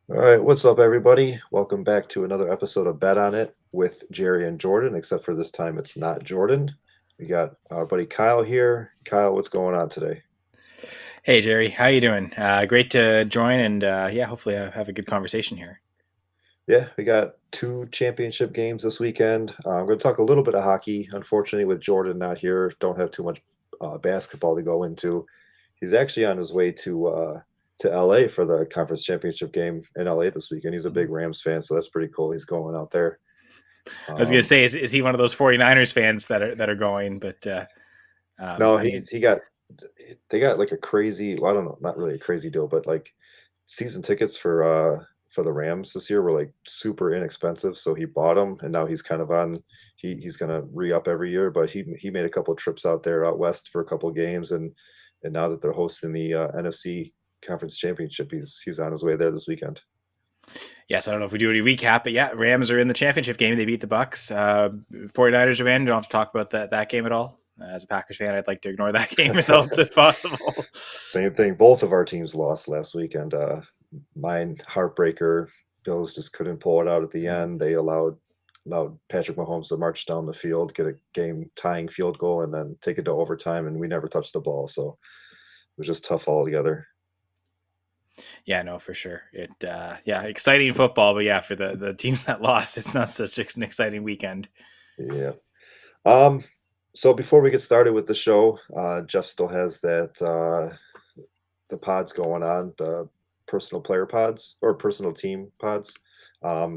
All right, what's up, everybody? Welcome back to another episode of Bet on It with Jerry and Jordan, except for this time it's not Jordan. We got our buddy Kyle here. Kyle, what's going on today? Hey Jerry, how you doing? Great to join, and yeah, hopefully I have a good conversation here. Yeah, we got two championship games this weekend. I'm going to talk a little bit of hockey. Unfortunately, with Jordan not here, don't have too much basketball to go into. He's actually on his way to LA for the conference championship game in LA this weekend. He's a big Rams fan, so that's pretty cool. He's going out there. I was gonna Um, say, is he one of those 49ers fans that are going? But No, I mean, he got they got like a crazy, well, I don't know, not really a crazy deal, but like season tickets for the Rams this year were like super inexpensive, so he bought them and now he's kind of on he's gonna re-up every year, but he made a couple trips out there out west for a couple games and now that they're hosting the NFC Conference Championship, he's on his way there this weekend. yes, I don't know if we do any recap, but yeah, Rams are in the championship game. They beat the Bucks. 49ers are in. Don't have to talk about that game at all. As a Packers fan, I'd like to ignore that game results if possible. Same thing. Both of our teams lost last weekend. Mine heartbreaker. Bills just couldn't pull it out at the end. They allowed Patrick Mahomes to march down the field, get a game tying field goal, and then take it to overtime, and we never touched the ball. So it was just tough altogether. Yeah, no, for sure. Yeah, exciting football, but yeah, for the teams that lost, it's not such an exciting weekend. Yeah. Um. So before we get started with the show, Jeff still has that the pods going on, the personal player pods or personal team pods.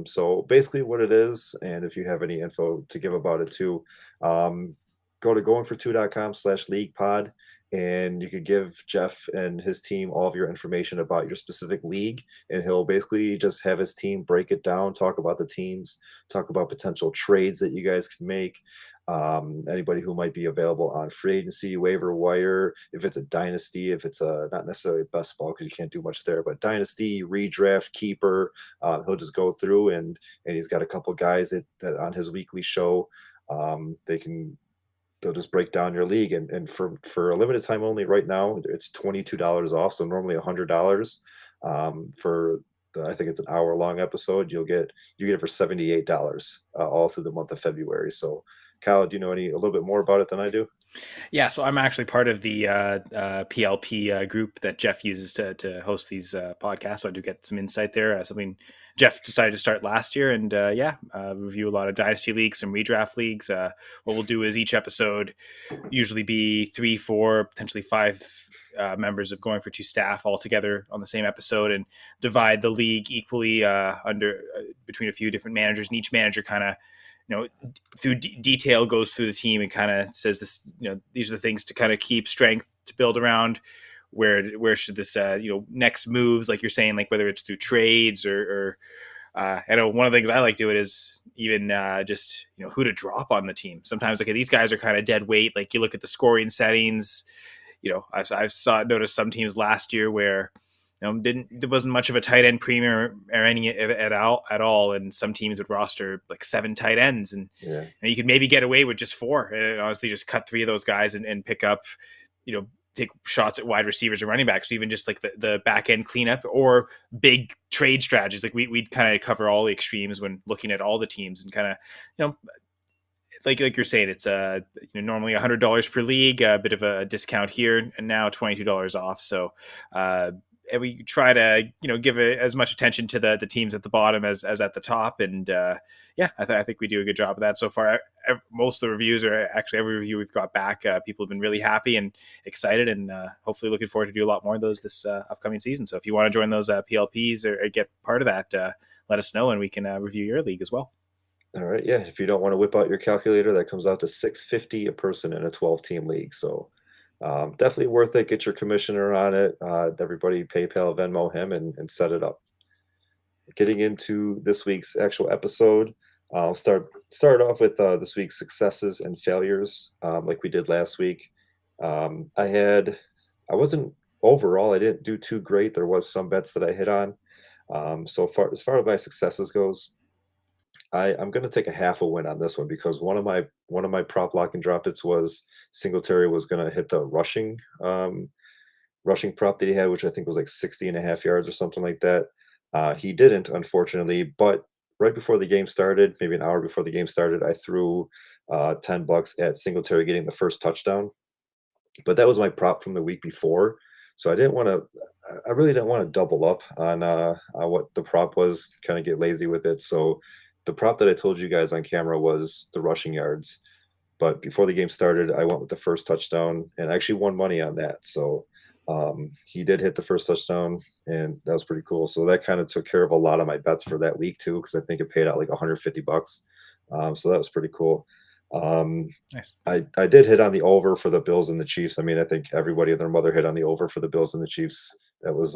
So basically, what it is, and if you have any info to give about it too, um, go to goingfor2.com/league pod, and you could give Jeff and his team all of your information about your specific league, and he'll basically just have his team break it down, talk about the teams, talk about potential trades that you guys can make, anybody who might be available on free agency, waiver wire, if it's a dynasty, if it's a not necessarily best ball because you can't do much there, but dynasty, redraft, keeper. He'll just go through and he's got a couple guys that on his weekly show. They'll just break down your league and for a limited time only right now it's $22 off, so normally $100 for I think it's an hour long episode. You get it for $78 all through the month of February. So Kyle, do you know a little bit more about it than I do? Yeah, so I'm actually part of the PLP group that Jeff uses to host these podcasts. So I do get some insight there. Something Jeff decided to start last year, and review a lot of dynasty leagues, some redraft leagues. What we'll do is each episode usually be 3, 4, potentially 5 members of Going for Two staff all together on the same episode, and divide the league equally under between a few different managers, and each manager kind of through detail goes through the team and kind of says this, these are the things to kind of keep, strength to build around, where should this next moves, like you're saying, like whether it's through trades or I know one of the things I like doing is even just who to drop on the team. Sometimes, okay, these guys are kind of dead weight. Like you look at the scoring settings. I've noticed some teams last year where there wasn't much of a tight end premium or any at all, and some teams would roster like 7 tight ends, Yeah. and you could maybe get away with just 4, and honestly just cut 3 of those guys and pick up, take shots at wide receivers or running backs. So even just like the back end cleanup or big trade strategies, like we'd kind of cover all the extremes when looking at all the teams, and kind of like you're saying, it's normally $100 per league, a bit of a discount here, and now $22 off. So and we try to give as much attention to the teams at the bottom as at the top, and I think we do a good job of that so far. Most of the reviews, or actually every review we've got back, people have been really happy and excited, and hopefully looking forward to do a lot more of those this upcoming season. So if you want to join those PLPs or get part of that, let us know, and we can review your league as well. All right. Yeah. If you don't want to whip out your calculator, that comes out to $650 a person in a 12-team league. So definitely worth it. Get your commissioner on it. Everybody PayPal, Venmo him, and set it up. Getting into this week's actual episode, I'll start off with this week's successes and failures, like we did last week. I wasn't overall. I didn't do too great. There was some bets that I hit on. So far as my successes goes, I'm going to take a half a win on this one because one of my prop lock and drop its was Singletary was going to hit the rushing prop that he had, which I think was like 60 and a half yards or something like that. He didn't, unfortunately, but right before the game started, maybe an hour before the game started, I threw $10 at Singletary getting the first touchdown. But that was my prop from the week before, so I didn't want to. I really didn't want to double up on what the prop was. Kind of get lazy with it. So the prop that I told you guys on camera was the rushing yards. But before the game started, I went with the first touchdown and I actually won money on that. So he did hit the first touchdown, and that was pretty cool. So that kind of took care of a lot of my bets for that week too, because I think it paid out like $150. So that was pretty cool. Um, Nice. I did hit on the over for the Bills and the Chiefs. I mean, I think everybody and their mother hit on the over for the Bills and the Chiefs. That was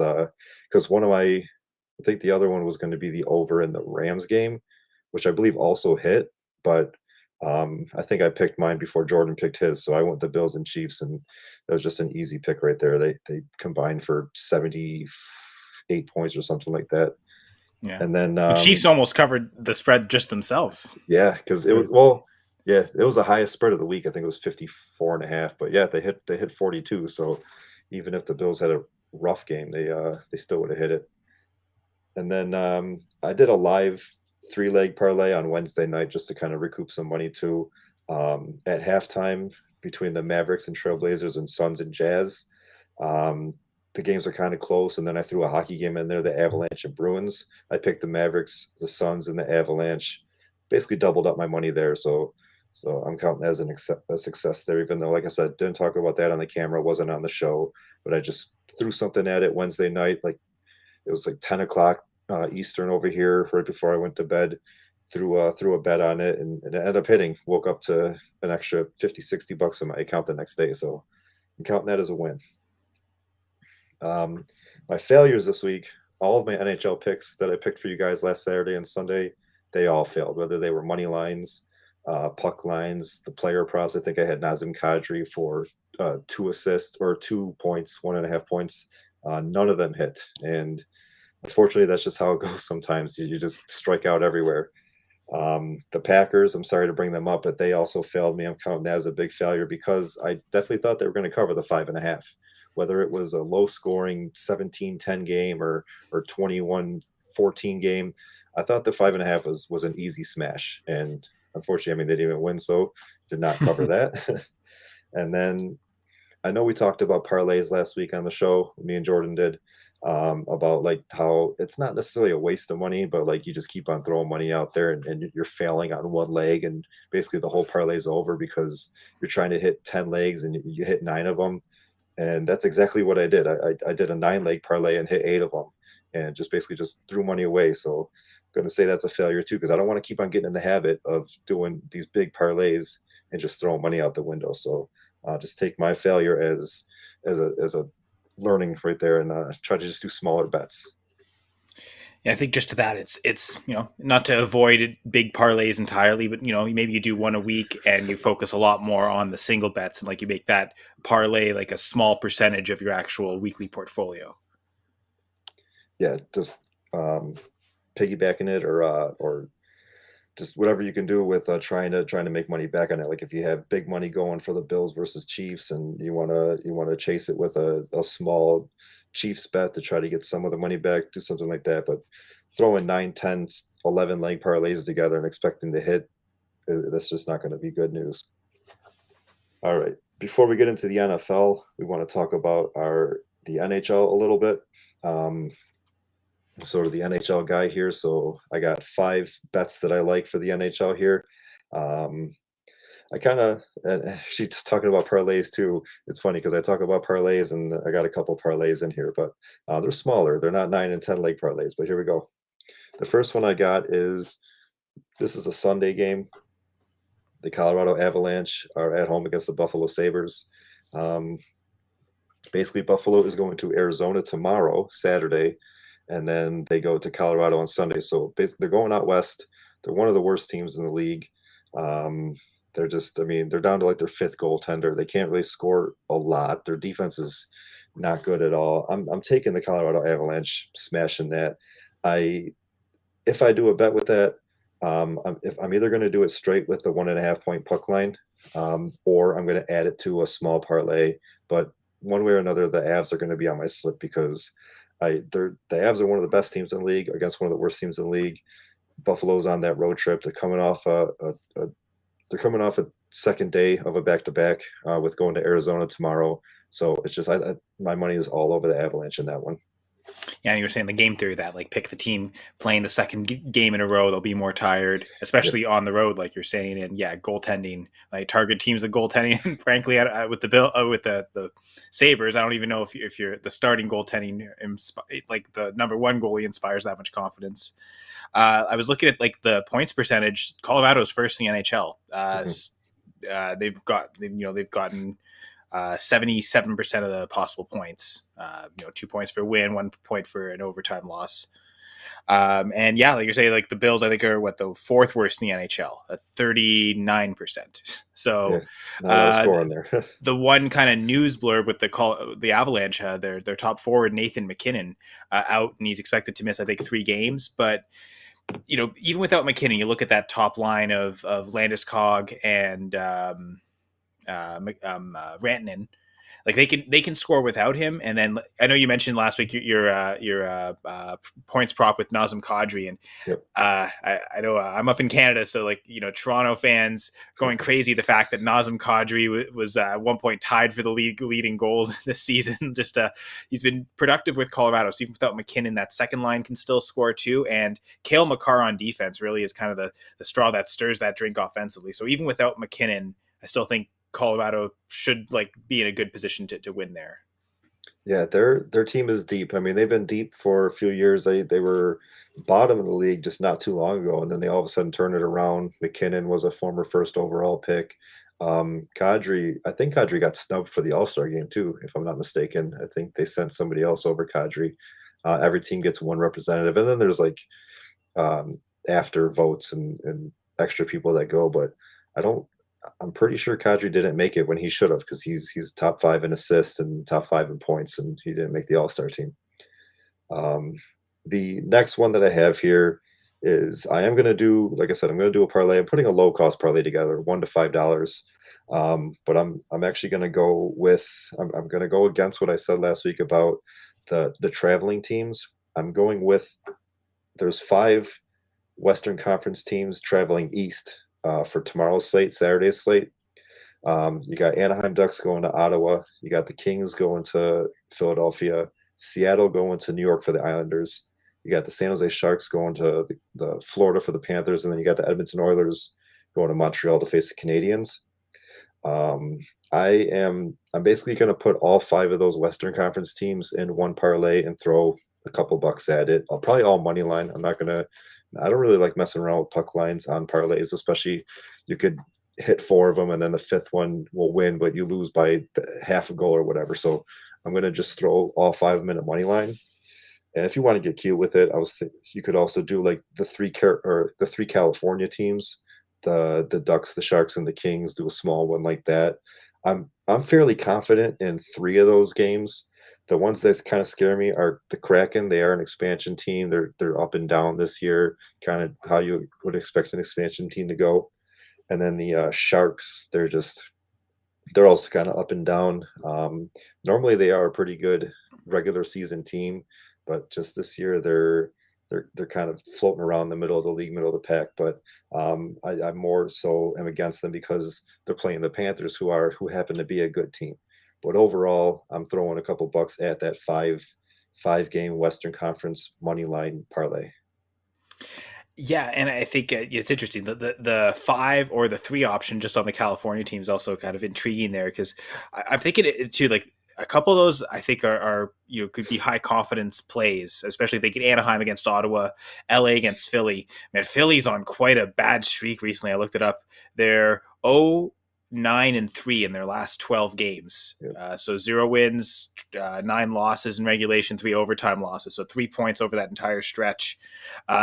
because one of my, I think the other one was going to be the over in the Rams game, which I believe also hit. But I think I picked mine before Jordan picked his, so I went the Bills and Chiefs, and that was just an easy pick right there. They combined for 78 points or something like that. Yeah. And then The Chiefs almost covered the spread just themselves. yeah, because it was well, yeah, it was the highest spread of the week. I think it was 54 and a half. But yeah, they hit 42. So even if the Bills had a rough game, they still would have hit it. And then I did a live three-leg parlay on Wednesday night just to kind of recoup some money too. At halftime between the Mavericks and Trailblazers and Suns and Jazz. Um, the games are kind of close, and then I threw a hockey game in there, the Avalanche and Bruins. I picked the Mavericks, the Suns, and the Avalanche. Basically doubled up my money there, so I'm counting as a success there. Even though, like I said, didn't talk about that on the camera, wasn't on the show, but I just threw something at it Wednesday night. Like it was like 10 o'clock Eastern over here, right before I went to bed. Threw a bet on it, and it ended up hitting. Woke up to an extra 50, $60 in my account the next day, so I'm counting that as a win. My failures this week, all of my NHL picks that I picked for you guys last Saturday and Sunday, they all failed, whether they were money lines, puck lines, the player props. I think I had Nazem Kadri for 2 assists or 2 points, 1.5 points. None of them hit. And unfortunately, that's just how it goes sometimes. You just strike out everywhere. The Packers, I'm sorry to bring them up, but they also failed me. I'm counting that as a big failure because I definitely thought they were going to cover the 5.5, whether it was a low scoring 17-10 game or 21-14 game. I thought the 5.5 was an easy smash. And unfortunately, I mean, they didn't even win, so did not cover that. And then I know we talked about parlays last week on the show. Me and Jordan did about like how it's not necessarily a waste of money, but like you just keep on throwing money out there and you're failing on one leg, and basically the whole parlay is over because you're trying to hit 10 legs and you hit 9 of them. And that's exactly what I did. I did a 9-leg parlay and hit 8 of them, and just basically just threw money away. So I'm going to say that's a failure too, because I don't want to keep on getting in the habit of doing these big parlays and just throwing money out the window. So just take my failure as a learning right there, and try to just do smaller bets. Yeah, I think just to that, it's not to avoid big parlays entirely, but maybe you do one a week and you focus a lot more on the single bets, and like you make that parlay like a small percentage of your actual weekly portfolio. Yeah, just piggybacking it, or just whatever you can do with trying to make money back on it. Like if you have big money going for the Bills versus Chiefs, and you wanna chase it with a small Chiefs bet to try to get some of the money back, do something like that. But throwing 9, 10, 11 leg parlays together and expecting to hit, that's just not going to be good news. All right. Before we get into the NFL, we want to talk about the NHL a little bit. Um, sort of the NHL guy here. So I got 5 bets that I like for the NHL here. Um, I kind of actually just talking about parlays too. It's funny because I talk about parlays and I got a couple parlays in here, but they're smaller. They're not 9 and 10 leg parlays. But here we go. The first one I got is this is a Sunday game. The Colorado Avalanche are at home against the Buffalo Sabres. Um, Basically, Buffalo is going to Arizona tomorrow, Saturday, and then they go to Colorado on Sunday. So basically, they're going out west. They're one of the worst teams in the league. Um, they're just, I mean, they're down to like their 5th goaltender. They can't really score a lot. Their defense is not good at all. I'm taking the Colorado Avalanche, smashing that. I If I do a bet with that, I'm either going to do it straight with the 1.5 point puck line, or I'm going to add it to a small parlay. But one way or another, the Avs are going to be on my slip because The Avs are one of the best teams in the league against one of the worst teams in the league. Buffalo's on that road trip. They're coming off a second day of a back to back with going to Arizona tomorrow. So it's just my money is all over the Avalanche in that one. Yeah, and you were saying the game theory that like pick the team playing the second game in a row, they'll be more tired, especially Yep. on the road, like you're saying. And yeah, goaltending, like target teams with goaltending. And frankly, with the Sabres, I don't even know if you're the starting goaltending, like the number one goalie inspires that much confidence. I was looking at like the points percentage. Colorado's first in the NHL. Mhm. They've gotten 77% of the possible points. 2 points for a win, 1 point for an overtime loss. And yeah, like you're saying, like the Bills, I think are the fourth worst in the NHL at 39%. Yeah, So not a lot of uh, score in there. the one kind of news blurb with the Avalanche, their top forward Nathan McKinnon out, and he's expected to miss I think 3 games. But even without McKinnon, you look at that top line of Landeskog and Rantanen. Like they can score without him. And then I know you mentioned last week your points prop with Nazem Kadri, and Yep. I know I'm up in Canada, so like Toronto fans going crazy the fact that Nazem Kadri was at one point tied for the league leading goals this season. Just he's been productive with Colorado, so even without McKinnon, that second line can still score too. And Cale Makar on defense really is kind of the straw that stirs that drink offensively. So even without McKinnon, I still think Colorado should like be in a good position to win there. Yeah, their team is deep. I mean, they've been deep for a few years. They were bottom of the league just not too long ago, and then they all of a sudden turned it around. McKinnon was a former first overall pick. I think Kadri got snubbed for the All-Star game too, if I'm not mistaken. I think they sent somebody else over Kadri. Every team gets one representative, and then there's like um, after votes and extra people that go. But I don't. I'm pretty sure Kadri didn't make it when he should have because he's top five in assists and top five in points, and he didn't make the All Star team. Um, the next one that I have here is I am going to do, like I said, I'm going to do a parlay. I'm putting a low cost parlay together, $1 to $5. But I'm actually going to go with I'm going to go against what I said last week about the traveling teams. I'm going with there's 5 Western Conference teams traveling east for tomorrow's slate, Saturday's slate. You got Anaheim Ducks going to Ottawa. You got the Kings going to Philadelphia. Seattle going to New York for the Islanders. You got the San Jose Sharks going to the Florida for the Panthers, and then you got the Edmonton Oilers going to Montreal to face the Canadiens. Um, I'm basically going to put all 5 of those Western Conference teams in one parlay and throw a couple bucks at it. I'll probably all money line. I don't really like messing around with puck lines on parlays, especially you could hit 4 of them and then the 5th one will win, but you lose by half a goal or whatever. So I'm going to just throw all 5 of them in a money line. And if you want to get cute with it, you could also do like the 3 California teams, the Ducks, the Sharks, and the Kings. Do a small one like that. I'm fairly confident in 3 of those games. The ones that kind of scare me are the Kraken. They are an expansion team. They're up and down this year, kind of how you would expect an expansion team to go. And then the Sharks, they're also kind of up and down. Normally they are a pretty good regular season team, but just this year they're kind of floating around the middle of the league, middle of the pack. But I more so am against them because they're playing the Panthers, who happen to be a good team. But overall, I'm throwing a couple bucks at that five game Western Conference money line parlay. Yeah, and I think it's interesting. The 5 or the 3 option just on the California team is also kind of intriguing there because I'm thinking it too. Like a couple of those, I think are could be high confidence plays, especially thinking Anaheim against Ottawa, LA against Philly. Man, Philly's on quite a bad streak recently. I looked it up. They're 9-3 in their last 12 games. Yep. So 0 wins, 9 losses in regulation, 3 overtime losses. So 3 points over that entire stretch.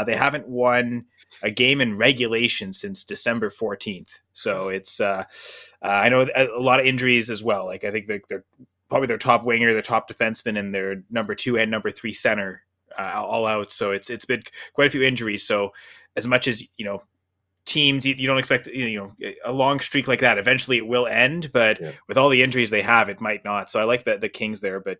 They haven't won a game in regulation since December 14th. So it's I know a lot of injuries as well. Like I think they're probably their top winger, their top defenseman, and their number 2 and number 3 center all out. So it's been quite a few injuries. So as much as teams you don't expect, a long streak like that. Eventually it will end, but Yeah, with all the injuries they have, it might not. So I like the Kings there, but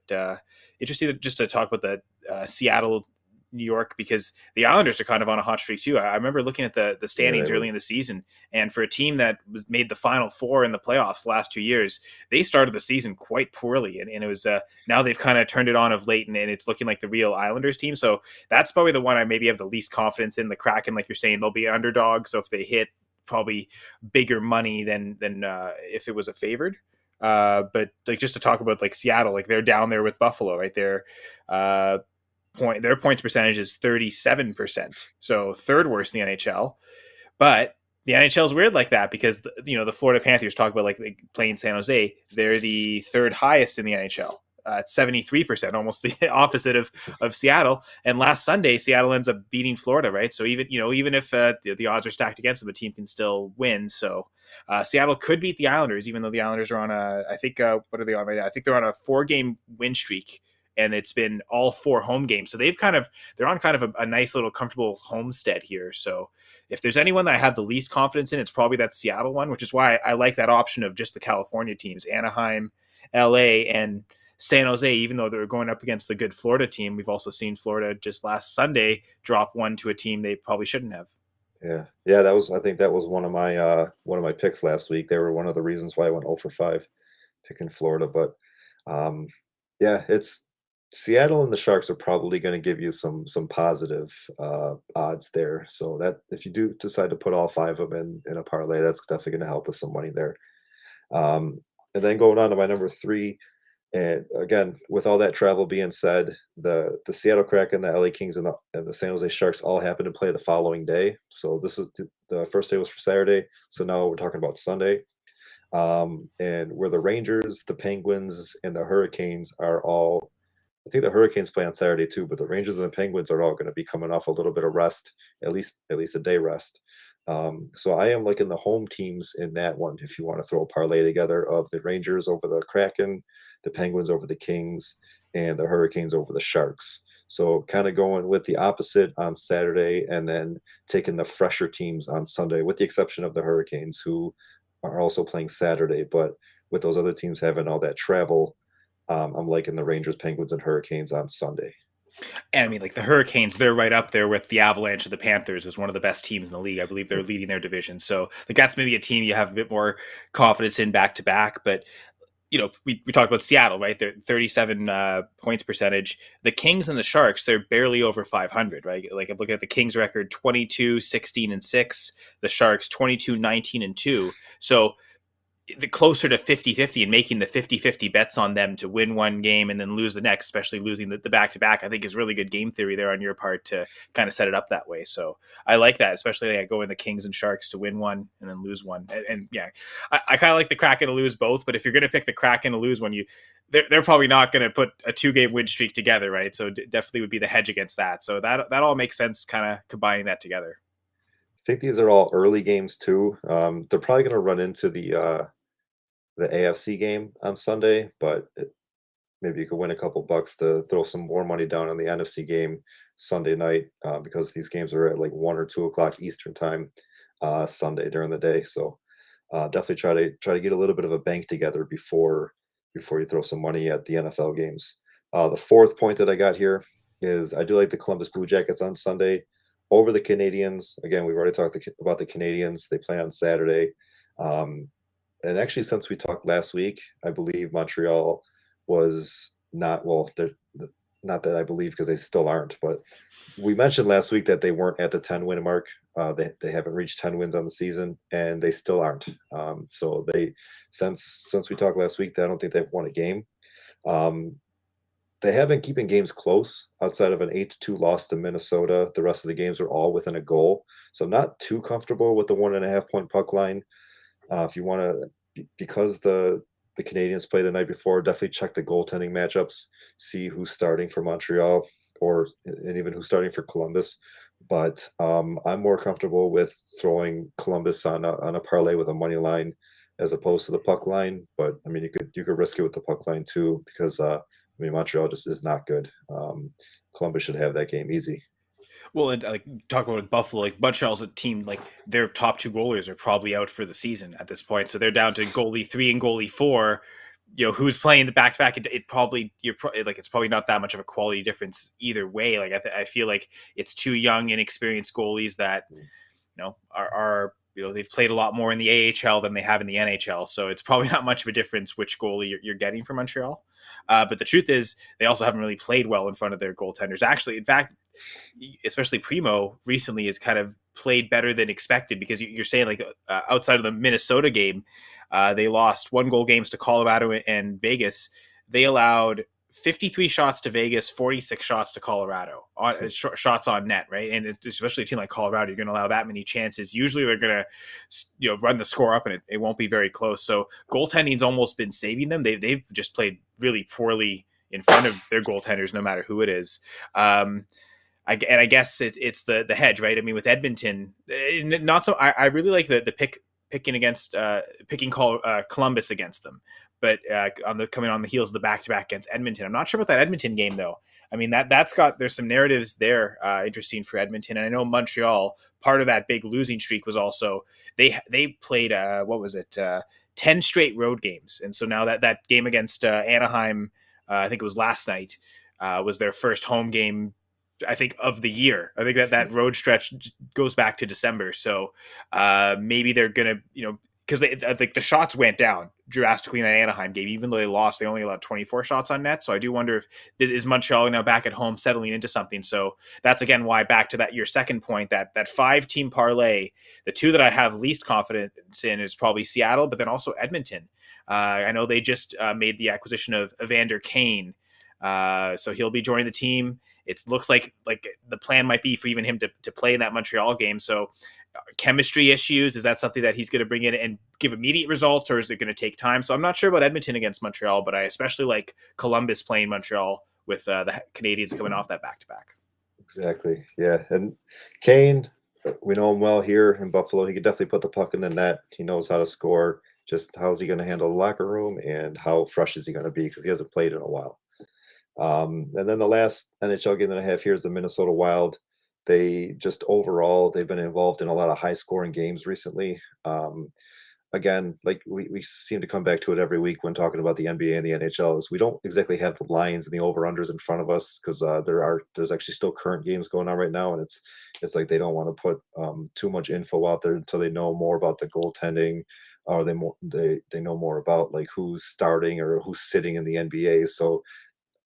interesting just to talk about the Seattle, New York, because the Islanders are kind of on a hot streak too. I remember looking at the yeah, they standings early were. in the season, and for a team that was made the Final Four in the playoffs the last 2 years, they started the season quite poorly, and it was now they've kind of turned it on of late, and it's looking like the real Islanders team. So that's probably the one I maybe have the least confidence in. The Kraken, like you're saying, they'll be underdogs, so if they hit, probably bigger money than if it was a favored. But like just to talk about like Seattle, like they're down there with Buffalo, right there. Their points percentage is 37%, so third worst in the NHL. But the NHL is weird like that because the Florida Panthers talk about like playing San Jose. They're the third highest in the NHL. At 73%, almost the opposite of Seattle. And last Sunday, Seattle ends up beating Florida, right? So even if the odds are stacked against them, the team can still win. So Seattle could beat the Islanders, even though the Islanders are on I think what are they on right now? I think they're on a 4-game win streak, and it's been all 4 home games. So they're on kind of a nice little comfortable homestead here. So if there's anyone that I have the least confidence in, it's probably that Seattle one, which is why I like that option of just the California teams, Anaheim, LA, and San Jose. Even though they're going up against the good Florida team, we've also seen Florida just last Sunday drop one to a team they probably shouldn't have. Yeah, yeah. I think that was one of my picks last week. They were one of the reasons why I went 0 for 5 picking Florida. But um, yeah, it's Seattle and the Sharks are probably going to give you some positive odds there. So that if you do decide to put all 5 of them in a parlay, that's definitely going to help with some money there. Um, and then going on to my number 3, and again, with all that travel being said, the Seattle Kraken, the LA Kings, and the San Jose Sharks all happen to play the following day. So this is the first day was for Saturday. So now we're talking about Sunday. And where the Rangers, the Penguins, and the Hurricanes are all, I think the Hurricanes play on Saturday too, but the Rangers and the Penguins are all going to be coming off a little bit of rest, at least a day rest. So I am liking the home teams in that one. If you want to throw a parlay together of the Rangers over the Kraken, the Penguins over the Kings, and the Hurricanes over the Sharks. So kind of going with the opposite on Saturday, and then taking the fresher teams on Sunday, with the exception of the Hurricanes, who are also playing Saturday. But with those other teams having all that travel, I'm liking the Rangers, Penguins, and Hurricanes on Sunday. And I mean, like the Hurricanes, they're right up there with the Avalanche and the Panthers as one of the best teams in the league. I believe they're leading their division. So like that's maybe a team you have a bit more confidence in back to back. But we talked about Seattle, right? They're 37 points percentage. The Kings and the Sharks, they're barely over 500, right? Like I'm looking at the Kings record 22, 16, and 6. The Sharks 22, 19, and 2. So the closer to 50-50 and making the 50-50 bets on them to win one game and then lose the next, especially losing the back-to-back, I think is really good game theory there on your part to kind of set it up that way. So I like that, especially like going the Kings and Sharks to win one and then lose one. And yeah, I kind of like the Kraken to lose both, but if you're going to pick the Kraken to lose one, they're probably not going to put a 2-game win streak together, right? So definitely would be the hedge against that. So that all makes sense, kind of combining that together. I think these are all early games too. They're probably going to run into the AFC game on Sunday, but maybe you could win a couple bucks to throw some more money down on the NFC game Sunday night, because these games are at like 1 or 2 o'clock Eastern time Sunday during the day. So definitely try to get a little bit of a bank together before you throw some money at the NFL games. The fourth point that I got here is I do like the Columbus Blue Jackets on Sunday over the Canadians. Again, we've already talked about the Canadians. They play on Saturday. Um, and actually, since we talked last week, I believe Montreal was not, well, they're not that I believe, because they still aren't, but we mentioned last week that they weren't at the 10-win mark. They haven't reached 10 wins on the season, and they still aren't. So they since we talked last week, I don't think they've won a game. Um, they have been keeping games close outside of an 8-2 loss to Minnesota. The rest of the games are all within a goal. So not too comfortable with the 1.5 point puck line. If you want to, because the Canadians play the night before, definitely check the goaltending matchups, see who's starting for Montreal, and even who's starting for Columbus. But I'm more comfortable with throwing Columbus on a parlay with a money line as opposed to the puck line. But I mean, you could risk it with the puck line too, because I mean, Montreal just is not good. Columbus should have that game easy. Well, and like talk about with Buffalo, like Montreal's a team like their top two goalies are probably out for the season at this point, so they're down to goalie 3 and goalie 4. Who's playing the back to back? It probably like it's probably not that much of a quality difference either way. Like I feel like it's two young, inexperienced goalies that are they've played a lot more in the AHL than they have in the NHL, so it's probably not much of a difference which goalie you're getting from Montreal. But the truth is, they also haven't really played well in front of their goaltenders. Actually, in fact, especially Primo recently has kind of played better than expected because you're saying like outside of the Minnesota game, they lost 1-goal games to Colorado and Vegas. They allowed 53 shots to Vegas, 46 shots to Colorado on shots on net, right? And especially a team like Colorado, you're going to allow that many chances. Usually they're going to run the score up and it won't be very close. So goaltending's almost been saving them. They've just played really poorly in front of their goaltenders, no matter who it is. I guess it's the hedge, right? I mean, with Edmonton, not so. I really like the picking against Columbus against them, but coming on the heels of the back to back against Edmonton. I'm not sure about that Edmonton game though. I mean there's some narratives there interesting for Edmonton, and I know Montreal. Part of that big losing streak was also they played 10 straight road games, and so now that game against Anaheim, I think it was last night, was their first home game, I think, of the year. I think that road stretch goes back to December. So maybe they're going to, because I think the shots went down drastically in that Anaheim game. Even though they lost, they only allowed 24 shots on net. So I do wonder if is Montreal now back at home settling into something. So that's again why, back to your second point, that 5-team parlay, the two that I have least confidence in is probably Seattle, but then also Edmonton. I know they just made the acquisition of Evander Kane. So he'll be joining the team. It looks like the plan might be for even him to play in that Montreal game. So chemistry issues, is that something that he's going to bring in and give immediate results, or is it going to take time? So I'm not sure about Edmonton against Montreal, but I especially like Columbus playing Montreal with the Canadians coming off that back-to-back. Exactly. Yeah. And Kane, we know him well here in Buffalo. He could definitely put the puck in the net. He knows how to score. Just how's he going to handle the locker room, and how fresh is he going to be, because he hasn't played in a while. And then the last NHL game that I have here is the Minnesota Wild. They just overall, they've been involved in a lot of high scoring games recently. Again, like we seem to come back to it every week when talking about the NBA and the NHL, is we don't exactly have the lines and the over-unders in front of us, because there's actually still current games going on right now, and it's like they don't want to put too much info out there until they know more about the goaltending, or they know more about like who's starting or who's sitting in the NBA. So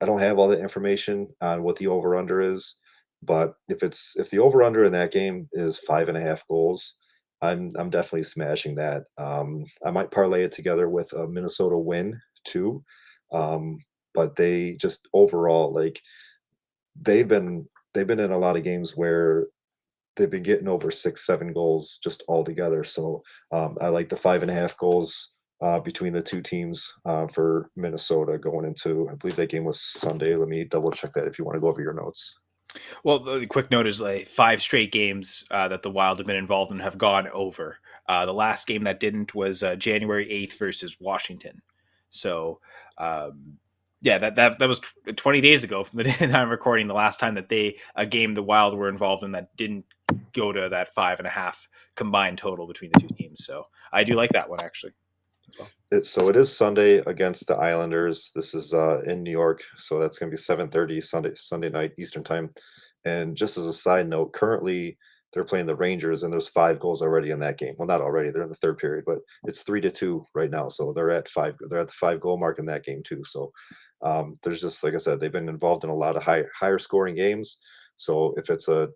I don't have all the information on what the over under is, but if the over under in that game is 5.5 goals, I'm definitely smashing that. I might parlay it together with a Minnesota win too, but they just overall, like, they've been in a lot of games where they've been getting over 6-7 goals just all together. So I like the 5.5 goals between the two teams for Minnesota going into, I believe that game was Sunday. Let me double check that if you want to go over your notes. Well, the quick note is like 5 straight games that the Wild have been involved in have gone over. The last game that didn't was January 8th versus Washington. So, yeah, that was 20 days ago from the day that I'm recording. The last time that a game the Wild were involved in that didn't go to that 5.5 combined total between the two teams. So I do like that one actually as well. So it is Sunday against the Islanders. This is in New York, so that's going to be 7:30 Sunday night Eastern time. And just as a side note, currently they're playing the Rangers, and there's 5 goals already in that game. Well, not already; they're in the third period, but it's 3-2 right now. So they're at 5. They're at the 5 goal mark in that game too. So there's just, like I said, they've been involved in a lot of higher scoring games. So if it's a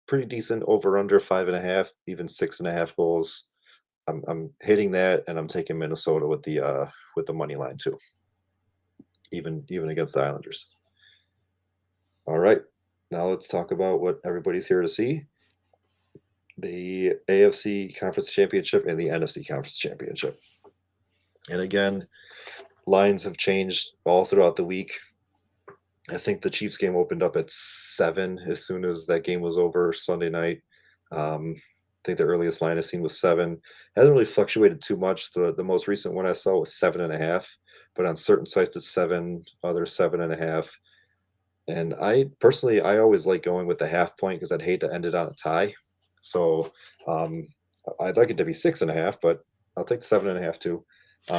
pretty decent over under 5.5, even 6.5 goals, I'm hitting that, and I'm taking Minnesota with the money line too, even against the Islanders. All right, now let's talk about what everybody's here to see: the AFC Conference Championship and the NFC Conference Championship. And again, lines have changed all throughout the week. I think the Chiefs game opened up at 7 as soon as that game was over Sunday night. I think the earliest line I've seen was 7. Hasn't really fluctuated too much. The most recent one I saw was 7.5, but on certain sites it's 7, others 7.5. And I always like going with the half point because I'd hate to end it on a tie. So um, I'd like it to be 6.5, but I'll take 7.5 too.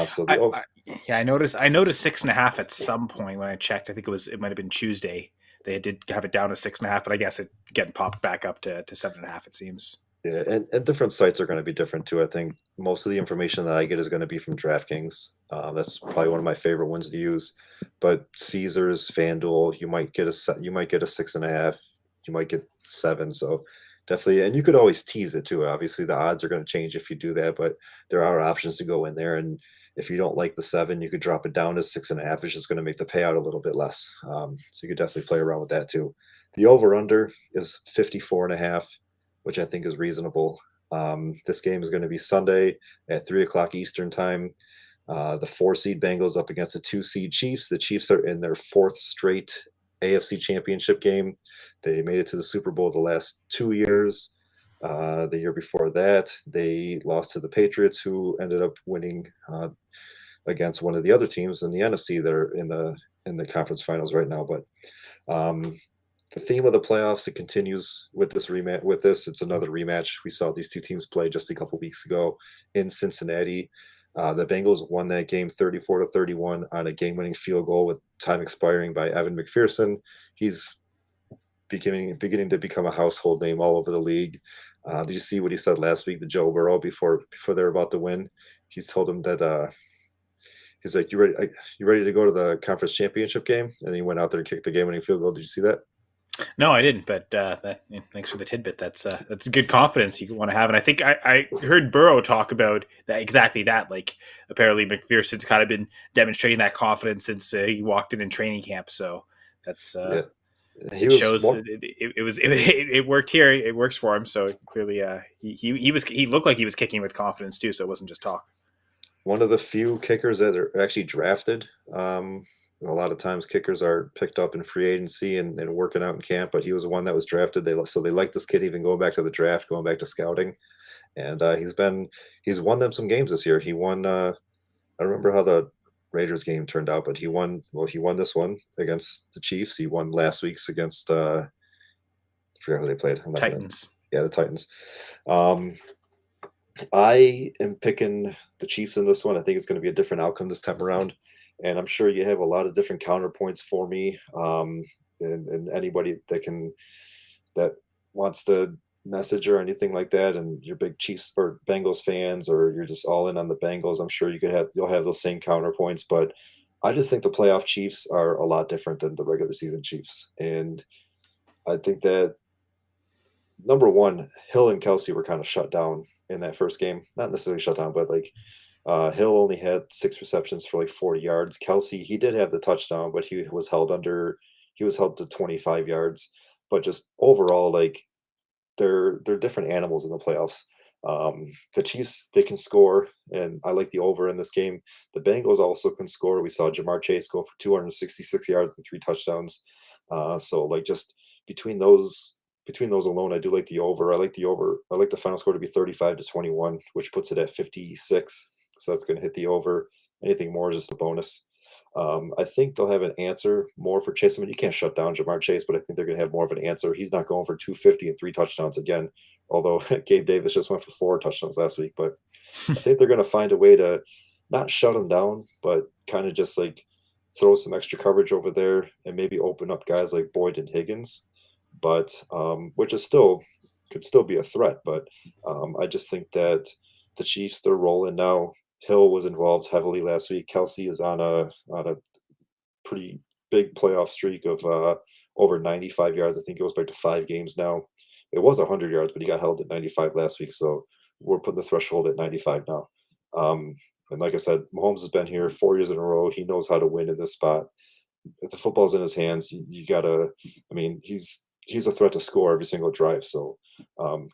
So the over. Yeah, I noticed 6.5 at some point when I checked. I think it might have been Tuesday. They did have it down to 6.5, but I guess it getting popped back up to 7.5. It seems. Yeah, and different sites are going to be different too. I think most of the information that I get is going to be from DraftKings. That's probably one of my favorite ones to use. But Caesars, FanDuel, you might get a 6.5, you might get 7. So definitely, and you could always tease it too. Obviously, the odds are going to change if you do that, but there are options to go in there. And if you don't like the 7, you could drop it down to 6.5. It's just going to make the payout a little bit less. So you could definitely play around with that too. The over under is 54.5, which I think is reasonable. This game is going to be Sunday at 3 o'clock Eastern time. The 4 seed Bengals up against the 2 seed Chiefs. The Chiefs are in their 4th straight AFC Championship game. They made it to the Super Bowl the last 2 years. The year before that, they lost to the Patriots, who ended up winning against one of the other teams in the NFC that are in the conference finals right now. But the theme of the playoffs, it continues with this rematch. With this, it's another rematch. We saw these two teams play just a couple weeks ago in Cincinnati. The Bengals won that game 34-31 on a game-winning field goal with time expiring by Evan McPherson. He's beginning to become a household name all over the league. Did you see what he said last week to Joe Burrow before they're about to win? He told him that he's like, You ready to go to the conference championship game?" And he went out there and kicked the game-winning field goal. Did you see that? No, I didn't. But thanks for the tidbit. That's good confidence you want to have. And I think I heard Burrow talk about that exactly that. Like apparently McPherson's kind of been demonstrating that confidence since he walked in training camp. So that's Yeah, he it was shows one. it worked here. It works for him. So clearly, he looked like he was kicking with confidence too. So it wasn't just talk. One of the few kickers that are actually drafted. A lot of times kickers are picked up in free agency and working out in camp, but he was one that was drafted. So they like this kid even going back to the draft, going back to scouting, and he's won them some games this year. He won. I don't remember how the Raiders game turned out, but he won. Well, he won this one against the Chiefs. He won last week's against. I forgot who they played. I'm not gonna. Titans. Yeah, the Titans. Um, I am picking the Chiefs in this one. I think it's going to be a different outcome this time around, and I'm sure you have a lot of different counterpoints for me. And anybody that wants to message or anything like that, and you're big Chiefs or Bengals fans, or you're just all in on the Bengals, I'm sure you'll have those same counterpoints. But I just think the playoff Chiefs are a lot different than the regular season Chiefs, and I think that number one, Hill and Kelsey were kind of shut down in that first game. Not necessarily shut down, but like Hill only had 6 receptions for like 40 yards. Kelsey, he did have the touchdown, but he was held to 25 yards. But just overall, like they're different animals in the playoffs. The Chiefs, they can score, and I like the over in this game. The Bengals also can score. We saw Jamar Chase go for 266 yards and 3 touchdowns. So like just between those between those alone, I do like the over. I like the over. I like the final score to be 35-21, which puts it at 56. So that's going to hit the over. Anything more is just a bonus. I think they'll have an answer more for Chase. I mean, you can't shut down Jamar Chase, but I think they're going to have more of an answer. He's not going for 250 and 3 touchdowns again, although Gabe Davis just went for 4 touchdowns last week. But I think they're going to find a way to not shut him down, but kind of just like throw some extra coverage over there and maybe open up guys like Boyd and Higgins, but which is still could still be a threat. But I just think that the Chiefs, they're rolling now. Hill was involved heavily last week. Kelsey is on a pretty big playoff streak of over 95 yards. I think it goes back to 5 games now. It was 100 yards, but he got held at 95 last week. So we're putting the threshold at 95 now. And like I said, Mahomes has been here 4 years in a row. He knows how to win in this spot. If the football's in his hands, you gotta. I mean, he's a threat to score every single drive. So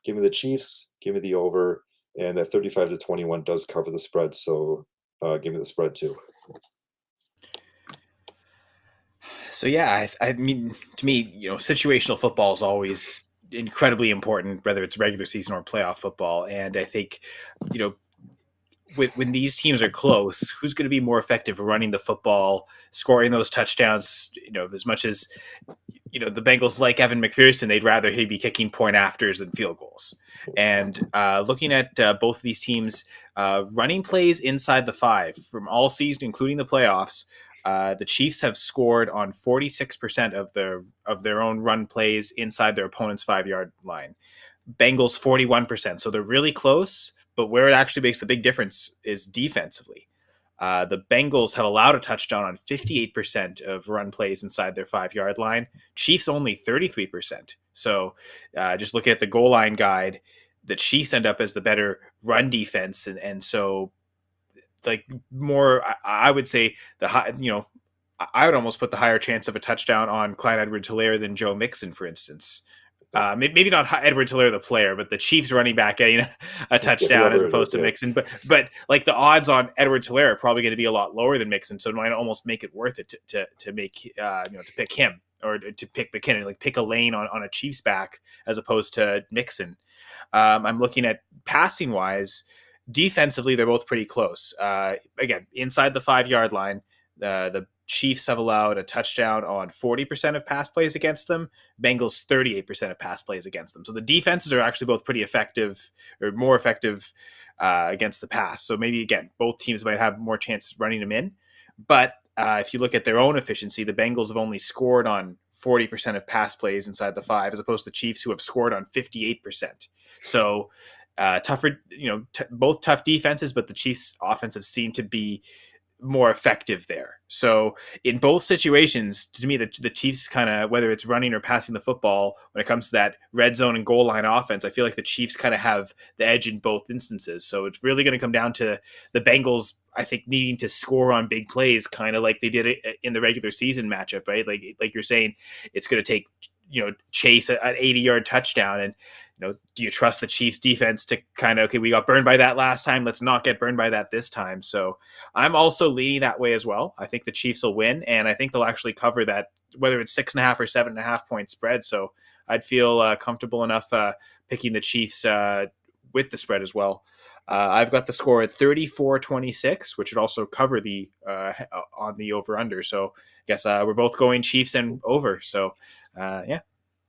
give me the Chiefs, give me the over, and that 35-21 does cover the spread. So give me the spread too. So yeah, I mean, to me, situational football is always incredibly important, whether it's regular season or playoff football. And I think, you know, when these teams are close, who's going to be more effective running the football, scoring those touchdowns? As much as the Bengals like Evan McPherson, they'd rather he be kicking point afters than field goals. And looking at both of these teams, running plays inside the 5 from all season, including the playoffs, the Chiefs have scored on 46% of their own run plays inside their opponent's 5-yard line. Bengals 41%. So they're really close, but where it actually makes the big difference is defensively. The Bengals have allowed a touchdown on 58% of run plays inside their 5-yard line. Chiefs only 33%. So just looking at the goal line guide, the Chiefs end up as the better run defense. And so, like, more, I would say the high, I would almost put the higher chance of a touchdown on Clyde Edwards-Helaire than Joe Mixon, for instance. Maybe not Edwards-Helaire the player, but the Chiefs running back getting a touchdown as opposed to Mixon. But like the odds on Edwards-Helaire are probably going to be a lot lower than Mixon, so it might almost make it worth it to make to pick him or to pick McKinnon, like pick a lane on a Chiefs back as opposed to Mixon. I'm looking at passing wise. Defensively, they're both pretty close. Again, inside the 5-yard line, the Chiefs have allowed a touchdown on 40% of pass plays against them. Bengals 38% of pass plays against them. So the defenses are actually both pretty effective, or more effective against the pass. So maybe, again, both teams might have more chances running them in. But if you look at their own efficiency, the Bengals have only scored on 40% of pass plays inside the 5, as opposed to the Chiefs, who have scored on 58%. So tougher, both tough defenses, but the Chiefs' offensive seem to be more effective there. So in both situations, to me, the Chiefs kind of, whether it's running or passing the football, when it comes to that red zone and goal line offense, I feel like the Chiefs kind of have the edge in both instances. So it's really going to come down to the Bengals, I think, needing to score on big plays, kind of like they did it in the regular season matchup, right? Like you're saying, it's going to take, Chase an 80-yard touchdown. And, do you trust the Chiefs defense to kind of, okay, we got burned by that last time, let's not get burned by that this time. So I'm also leaning that way as well. I think the Chiefs will win, and I think they'll actually cover that, whether it's 6.5 or 7.5 point spread. So I'd feel comfortable enough picking the Chiefs with the spread as well. I've got the score at 34-26, which would also cover the on the over-under. So I guess we're both going Chiefs and over. So yeah.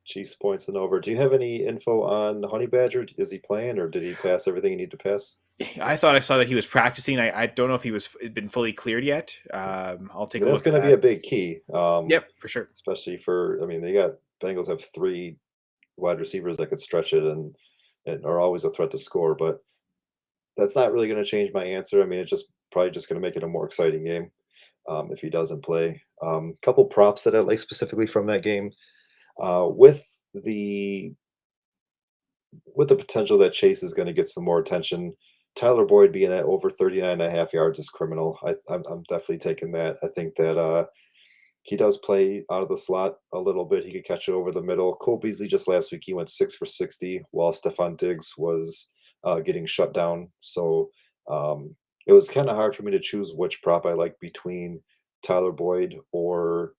Chiefs points and over. Do you have any info on Honey Badger? Is he playing, or did he pass everything he needed to pass? I thought I saw that he was practicing. I don't know if he was been fully cleared yet. I'll take a That's look at going to be that. a big key. Yep, for sure. Especially for, they got Bengals have 3 wide receivers that could stretch it and are always a threat to score. But that's not really going to change my answer. It's just probably just going to make it a more exciting game if he doesn't play. Couple props that I like specifically from that game. With the potential that Chase is going to get some more attention, Tyler Boyd being at over 39.5 yards is criminal. I'm definitely taking that. I think that he does play out of the slot a little bit. He could catch it over the middle. Cole Beasley just last week, he went 6 for 60 while Stephon Diggs was getting shut down. So it was kind of hard for me to choose which prop I like between Tyler Boyd or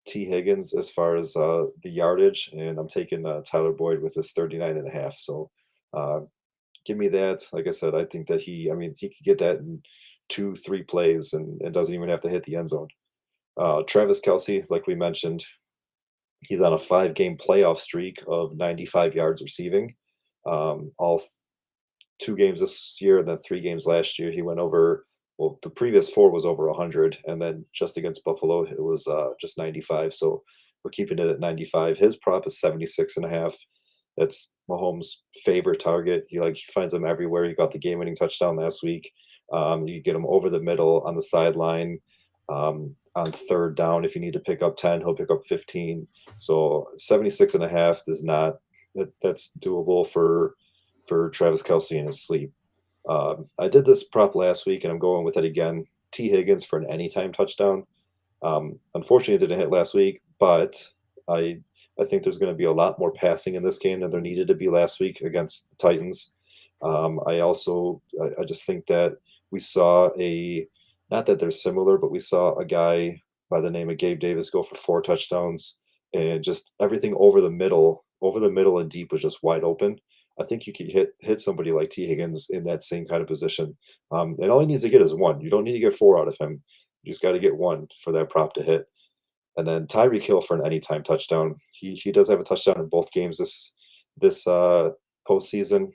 T. Higgins as far as the yardage, and I'm taking Tyler Boyd with his 39.5. So give me that. Like I said, I think that he could get that in 2-3 plays and doesn't even have to hit the end zone. Travis Kelsey, like we mentioned, he's on a 5-game playoff streak of 95 yards receiving. All 2 games this year and then 3 games last year, he went over. Well, the previous 4 was over 100, and then just against Buffalo, it was just 95. So we're keeping it at 95. His prop is 76.5. That's Mahomes' favorite target. He finds him everywhere. He got the game-winning touchdown last week. You get him over the middle on the sideline on 3rd down. If you need to pick up 10, he'll pick up 15. So 76.5 does not. That's doable for Travis Kelsey in his sleep. I did this prop last week, and I'm going with it again. T. Higgins for an anytime touchdown. Unfortunately, it didn't hit last week, but I think there's going to be a lot more passing in this game than there needed to be last week against the Titans. I just think that we saw not that they're similar, but we saw a guy by the name of Gabe Davis go for 4 touchdowns, and just everything over the middle and deep was just wide open. I think you could hit somebody like T. Higgins in that same kind of position. And all he needs to get is 1. You don't need to get 4 out of him. You just got to get 1 for that prop to hit. And then Tyreek Hill for an anytime touchdown. He does have a touchdown in both games this postseason.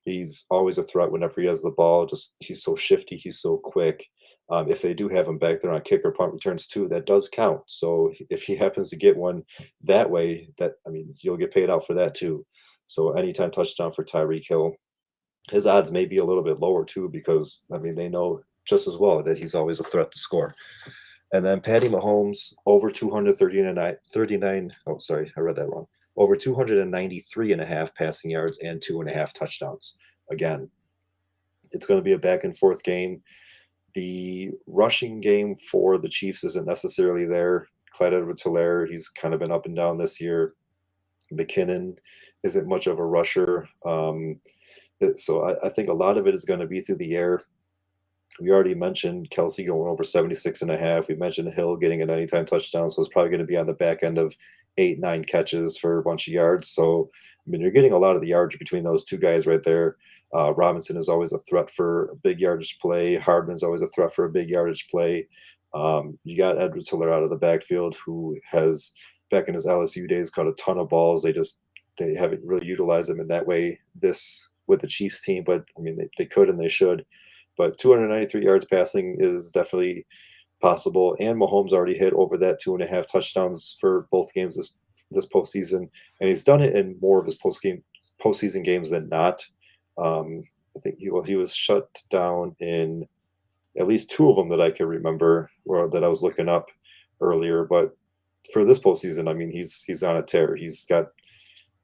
He's always a threat whenever he has the ball. Just he's so shifty, he's so quick. If they do have him back there on kick or punt returns too, that does count. So if he happens to get one that way, that I mean, you'll get paid out for that too. So anytime touchdown for Tyreek Hill. His odds may be a little bit lower too because I mean they know just as well that he's always a threat to score. And then Patty Mahomes over 239. Oh, sorry, I read that wrong. Over 293 and a half passing yards and 2.5 touchdowns. Again, it's going to be a back and forth game. The rushing game for the Chiefs isn't necessarily there. Clyde Edwards-Helaire, he's kind of been up and down this year. McKinnon isn't much of a rusher. So I think a lot of it is going to be through the air. We already mentioned Kelsey going over 76 and a half. We mentioned Hill getting an anytime touchdown. So it's probably going to be on the back end of 8-9 catches for a bunch of yards. So, I mean, you're getting a lot of the yardage between those two guys right there. Robinson is always a threat for a big yardage play. Hardman's always a threat for a big yardage play. You got Edwards-Helaire out of the backfield, who has, back in his LSU days, caught a ton of balls. They haven't really utilized him in that way with the Chiefs team, but I mean, they could and they should. But 293 yards passing is definitely possible. And Mahomes already hit over that 2.5 touchdowns for both games this postseason, and he's done it in more of his postseason games than not. I think he was shut down in at least 2 of them that I can remember, or that I was looking up earlier. But for this postseason, I mean, he's on a tear. He's got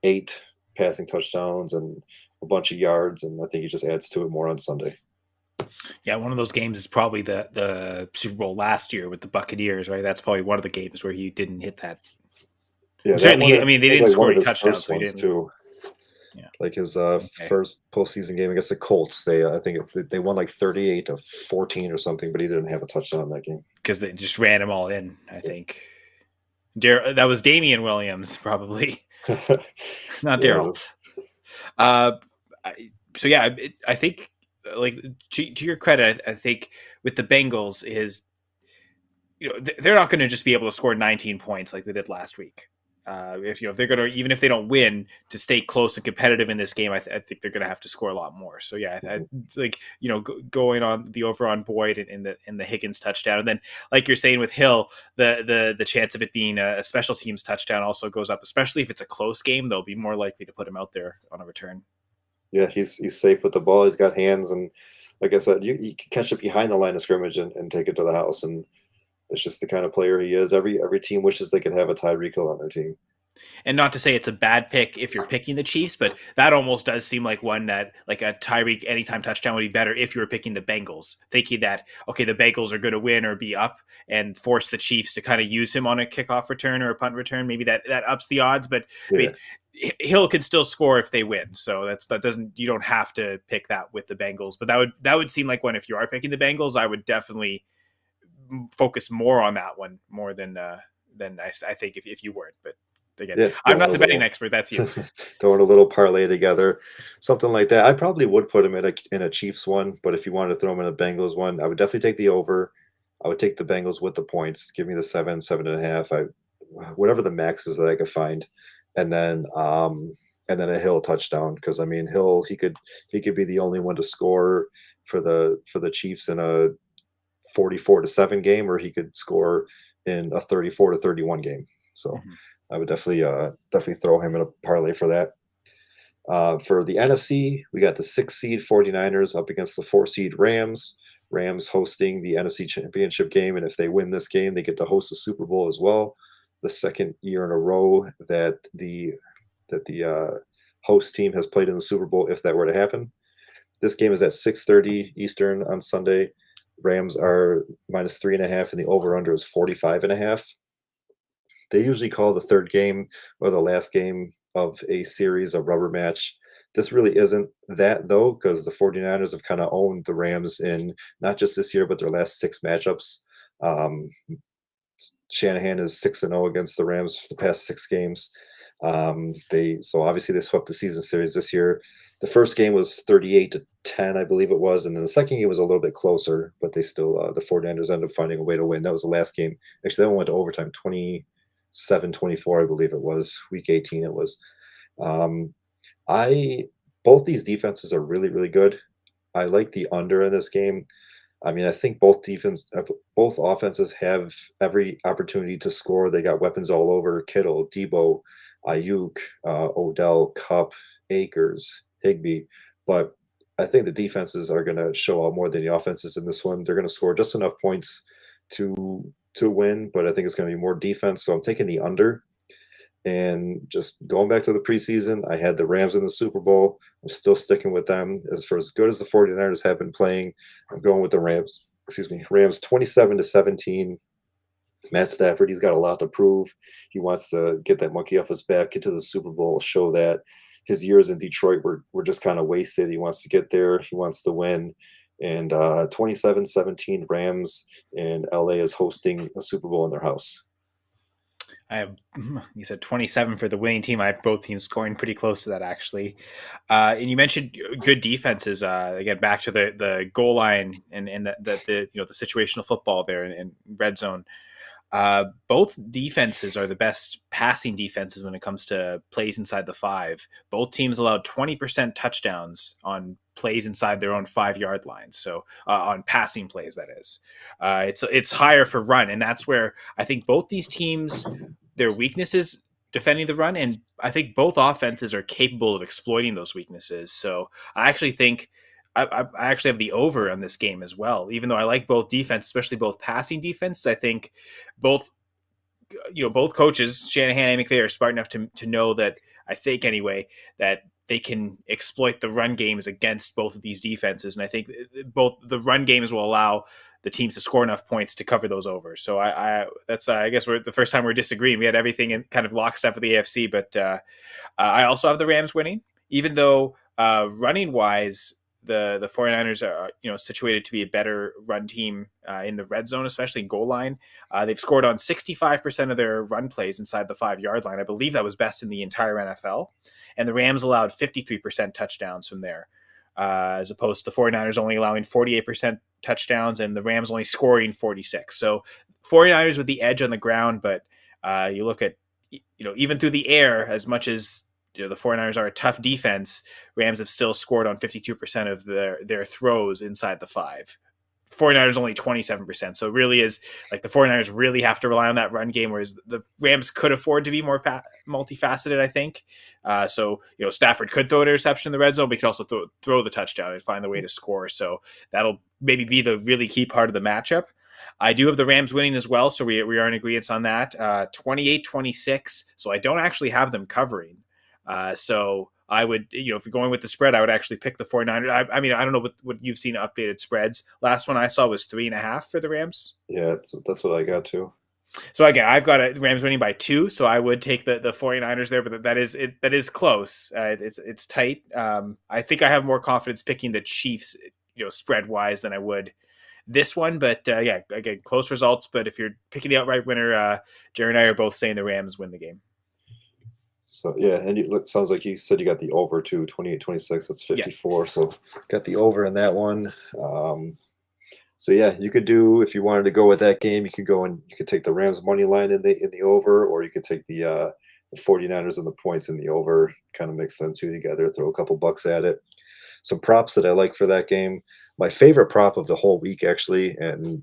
8 passing touchdowns and a bunch of yards, and I think he just adds to it more on Sunday. Yeah, one of those games is probably the Super Bowl last year with the Buccaneers, right? That's probably one of the games where he didn't hit that. Yeah, Certainly, I mean, they didn't score any touchdowns, so he didn't. Too. Yeah. Like his first postseason game against the Colts, I think they won like 38-14 or something, but he didn't have a touchdown in that game because they just ran him all in. I think that was Damian Williams, probably not Daryl. So yeah, I think, like, to your credit, I think with the Bengals is, they're not going to just be able to score 19 points like they did last week. If they're going to, even if they don't win, to stay close and competitive in this game, I think they're going to have to score a lot more. So yeah, going on the over on Boyd and the Higgins touchdown, and then like you're saying with Hill, the chance of it being a special teams touchdown also goes up, especially if it's a close game. They'll be more likely to put him out there on a return. Yeah, he's safe with the ball. He's got hands, and like I said, you can catch it behind the line of scrimmage and take it to the house, and it's just the kind of player he is. Every team wishes they could have a Tyreek Hill on their team. And not to say it's a bad pick if you're picking the Chiefs, but that almost does seem like one that, like, a Tyreek anytime touchdown would be better if you were picking the Bengals, thinking that, okay, the Bengals are going to win or be up, and force the Chiefs to kind of use him on a kickoff return or a punt return. Maybe that ups the odds, but yeah. I mean, Hill can still score if they win. So you don't have to pick that with the Bengals, but that would seem like one, if you are picking the Bengals, I would definitely focus more on that one more than I think if you weren't. But again, yeah, I'm not the betting expert. That's you. Throwing a little parlay together, something like that. I probably would put him in a Chiefs one, but if you wanted to throw him in a Bengals one, I would definitely take the over. I would take the Bengals with the points. Give me the 7.5. Whatever the max is that I could find, and then a Hill touchdown, because I mean Hill, he could be the only one to score for the Chiefs in a 44-7 game, or he could score in a 34-31 game. So I would definitely throw him in a parlay for that. For the NFC, we got the 6 seed 49ers up against the 4 seed Rams. Rams hosting the NFC Championship game, and if they win this game, they get to host the Super Bowl as well. The second year in a row that the host team has played in the Super Bowl, if that were to happen. This game is at 6:30 Eastern on Sunday. Rams are -3.5, and the over/under is 45.5. They usually call the third game or the last game of a series a rubber match. This really isn't that, though, because the 49ers have kind of owned the Rams in not just this year, but their last 6 matchups. Shanahan is 6-0 against the Rams for the past 6 games. So obviously they swept the season series this year. The first game was 38-10 10, I believe it was. And then the second game was a little bit closer, but they still, the 49ers ended up finding a way to win. That was the last game. Actually, that one went to overtime, 27-24, I believe it was. Week 18 it was. Um, I Both these defenses are really, really good. I like the under in this game. I mean, I think both offenses have every opportunity to score. They got weapons all over: Kittle, Debo, Ayuk, Odell, Cup, Akers, Higby. But I think the defenses are going to show out more than the offenses in this one. They're going to score just enough points to win, but I think it's going to be more defense. So I'm taking the under. And just going back to the preseason, I had the Rams in the Super Bowl. I'm still sticking with them. As good as the 49ers have been playing, I'm going with the Rams. Excuse me, Rams 27-17. Matt Stafford, he's got a lot to prove. He wants to get that monkey off his back, get to the Super Bowl, show that his years in Detroit were just kind of wasted. He wants to get there. He wants to win. And 27-17 Rams, and LA is hosting a Super Bowl in their house. I have, you said 27 for the winning team. I have both teams scoring pretty close to that, actually. And you mentioned good defenses. Again, back to the goal line and the situational football there in red zone. Both defenses are the best passing defenses when it comes to plays inside the 5. Both teams allowed 20% touchdowns on plays inside their own 5-yard line. So on passing plays, that is. It's higher for run, and that's where I think both these teams, their weaknesses defending the run, and I think both offenses are capable of exploiting those weaknesses. So I actually think I actually have the over on this game as well. Even though I like both defense, especially both passing defense, I think both coaches, Shanahan and McVay, are smart enough to know that, I think anyway, that they can exploit the run games against both of these defenses. And I think both the run games will allow the teams to score enough points to cover those overs. So I guess we're the first time we're disagreeing. We had everything in kind of lockstep with the AFC, but I also have the Rams winning, even though running wise, the 49ers are situated to be a better run team in the red zone, especially goal line. They've scored on 65% of their run plays inside the 5-yard line. I believe that was best in the entire NFL. And the Rams allowed 53% touchdowns from there, as opposed to the 49ers only allowing 48% touchdowns and the Rams only scoring 46. So 49ers with the edge on the ground, but you look at, even through the air, as much as the 49ers are a tough defense, Rams have still scored on 52% of their throws inside the 5. 49ers only 27%. So it really is like the 49ers really have to rely on that run game, whereas the Rams could afford to be more multifaceted, I think. So Stafford could throw an interception in the red zone, but he could also throw the touchdown and find the way to score. So that'll maybe be the really key part of the matchup. I do have the Rams winning as well, so we are in agreement on that. 28-26, so I don't actually have them covering. So I would, if you're going with the spread, I would actually pick the 49ers. I mean, I don't know what you've seen updated spreads. Last one I saw was 3.5 for the Rams. Yeah, that's what I got too. So again, I've got a Rams winning by 2, so I would take the 49ers there, but that is close. It's tight. I think I have more confidence picking the Chiefs, spread wise, than I would this one. But yeah, again, close results. But if you're picking the outright winner, Jerry and I are both saying the Rams win the game. So yeah, and it sounds like you said you got the over too, 28-26. That's 54. Yeah. So got the over in that one. So yeah, you could do, if you wanted to go with that game, you could take the Rams money line in the over, or you could take the 49ers and the points in the over, kind of mix them two together, throw a couple bucks at it. Some props that I like for that game. My favorite prop of the whole week, actually, and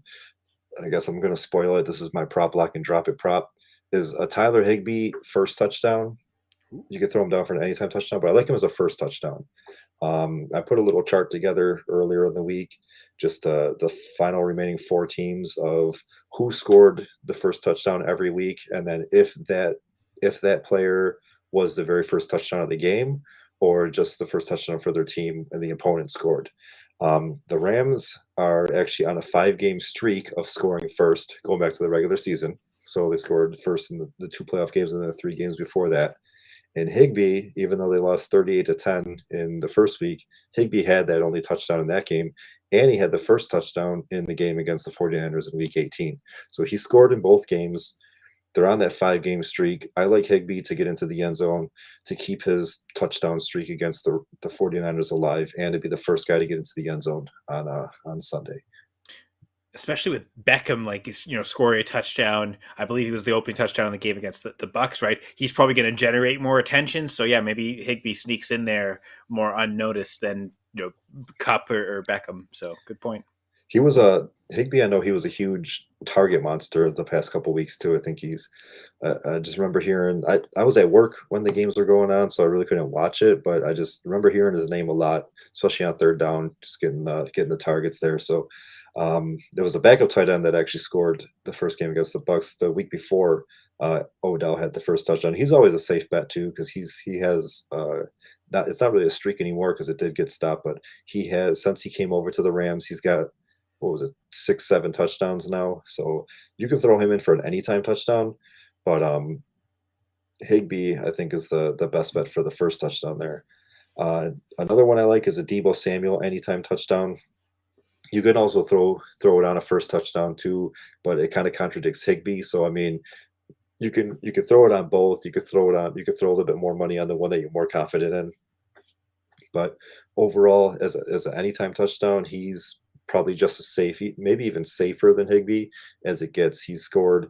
I guess I'm going to spoil it. This is my prop lock and drop it prop, is a Tyler Higbee first touchdown. You could throw him down for an anytime touchdown, but I like him as a first touchdown. I put a little chart together earlier in the week, just the final remaining 4 teams of who scored the first touchdown every week, and then if that player was the very first touchdown of the game, or just the first touchdown for their team and the opponent scored. The Rams are actually on a 5-game streak of scoring first, going back to the regular season. So they scored first in the 2 playoff games and the 3 games before that. And Higbee, even though they lost 38-10 in the first week, Higbee had that only touchdown in that game, and he had the first touchdown in the game against the 49ers in Week 18. So he scored in both games. they're on that 5-game streak. I like Higbee to get into the end zone to keep his touchdown streak against the 49ers alive and to be the first guy to get into the end zone on Sunday. Especially with Beckham, like, scoring a touchdown. I believe he was the opening touchdown in the game against the Bucks, right? He's probably going to generate more attention. So yeah, maybe Higbee sneaks in there more unnoticed than Cup or Beckham. So good point. He was a Higbee. I know he was a huge target monster the past couple weeks too. I think he's. I just remember hearing. I was at work when the games were going on, so I really couldn't watch it. But I just remember hearing his name a lot, especially on third down, just getting the targets there. So there was a backup tight end that actually scored the first game against the Bucks the week before. Odell had the first touchdown. He's always a safe bet too because he has. Not, it's not really a streak anymore because it did get stopped, but he has since he came over to the Rams, he's got what was it, 6, 7 touchdowns now. So you can throw him in for an anytime touchdown, but Higbee I think is the best bet for the first touchdown there. Another one I like is a Debo Samuel anytime touchdown. You can also throw it on a first touchdown too, but it kind of contradicts Higbee. So I mean, you could throw it on both. You could throw a little bit more money on the one that you're more confident in. But overall, as an anytime touchdown, he's probably just as safe, maybe even safer than Higbee as it gets. He's got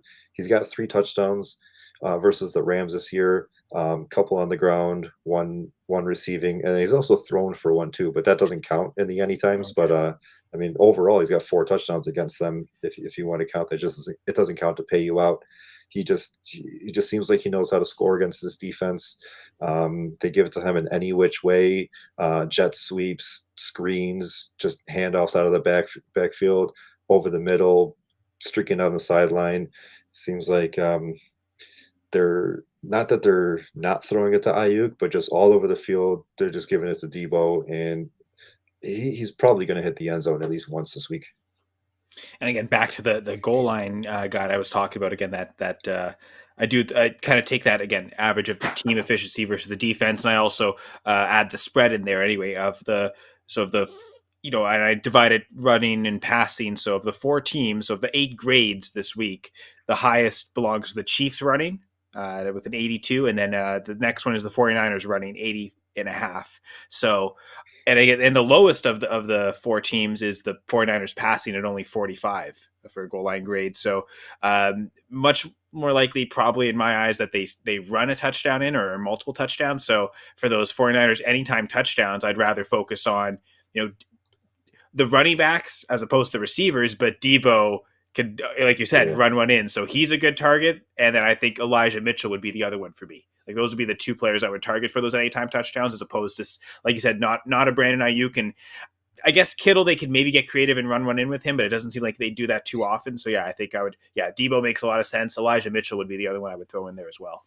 3 touchdowns versus the Rams this year. Couple on the ground, one receiving, and he's also thrown for one too. But that doesn't count in the anytimes. Okay. But I mean, overall, he's got 4 touchdowns against them. If you want to count that, it doesn't count to pay you out. He just seems like he knows how to score against this defense. They give it to him in any which way, jet sweeps, screens, just handoffs out of the backfield, over the middle, streaking down the sideline. Seems like they're not throwing it to Ayuk, but just all over the field. They're just giving it to Debo, and he's probably going to hit the end zone at least once this week. And again, back to the goal line guide I was talking about again. I kind of take that again average of the team efficiency versus the defense, and I also add the spread in there anyway and I divided running and passing. So of the 4 teams, so of the 8 grades this week, the highest belongs to the Chiefs running with an 82, and then the next one is the 49ers running 80.5. So, and the lowest of the 4 teams is the 49ers passing at only 45 for a goal line grade. So much more likely probably in my eyes that they run a touchdown in or multiple touchdowns. So for those 49ers anytime touchdowns, I'd rather focus on the running backs as opposed to receivers, but Debo could, like you said, run one in. So he's a good target. And then I think Elijah Mitchell would be the other one for me. Like those would be the 2 players I would target for those anytime touchdowns, as opposed to, like you said, not a Brandon Ayuk. And I guess Kittle, they could maybe get creative and run one in with him, but it doesn't seem like they do that too often. So yeah, I think Debo makes a lot of sense. Elijah Mitchell would be the other one I would throw in there as well.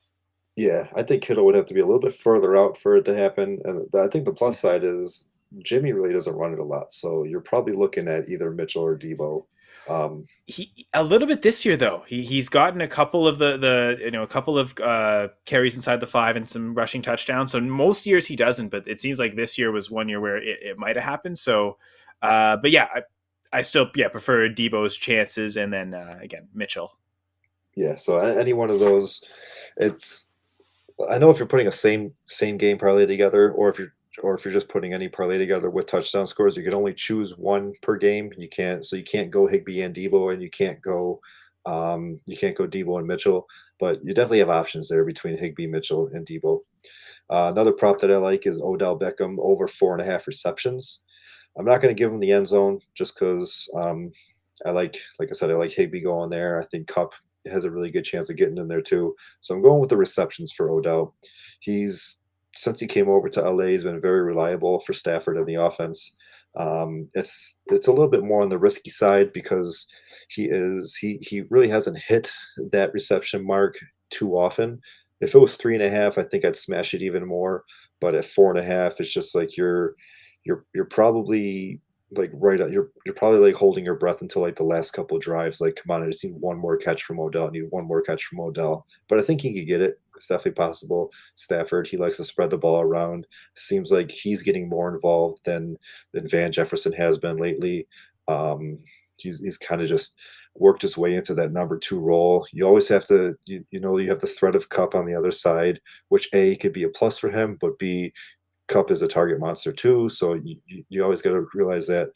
Yeah, I think Kittle would have to be a little bit further out for it to happen. And I think the plus side is Jimmy really doesn't run it a lot. So you're probably looking at either Mitchell or Debo. He a little bit this year though. He's gotten a couple of a couple of carries inside the 5 and some rushing touchdowns. So most years he doesn't, but it seems like this year was one year where it might have happened. So, but yeah, I still prefer Debo's chances, and then again Mitchell. Yeah, so any one of those, I know if you're putting a same game parlay together, or if you're just putting any parlay together with touchdown scores, you can only choose one per game. You can't go Higbee and Debo, and you can't go Debo and Mitchell, but you definitely have options there between Higbee, Mitchell, and Debo. Another prop that I like is Odell Beckham over 4.5 receptions. I'm not going to give him the end zone just because like I said, I like Higbee going there. I think Cup has a really good chance of getting in there too. So I'm going with the receptions for Odell. Since he came over to LA, he's been very reliable for Stafford and the offense. It's a little bit more on the risky side because he really hasn't hit that reception mark too often. If it was 3.5, I think I'd smash it even more. But at 4.5, it's just like you're probably like you're probably like holding your breath until like the last couple of drives. Like, come on, I just need one more catch from Odell. I need one more catch from Odell. But I think he could get it. It's definitely possible. Stafford, he likes to spread the ball around. Seems like he's getting more involved than Van Jefferson has been lately. He's kind of just worked his way into that number two role. You always have to, you have the threat of Cup on the other side, which A could be a plus for him, but B, Cup is a target monster too. So you always got to realize that,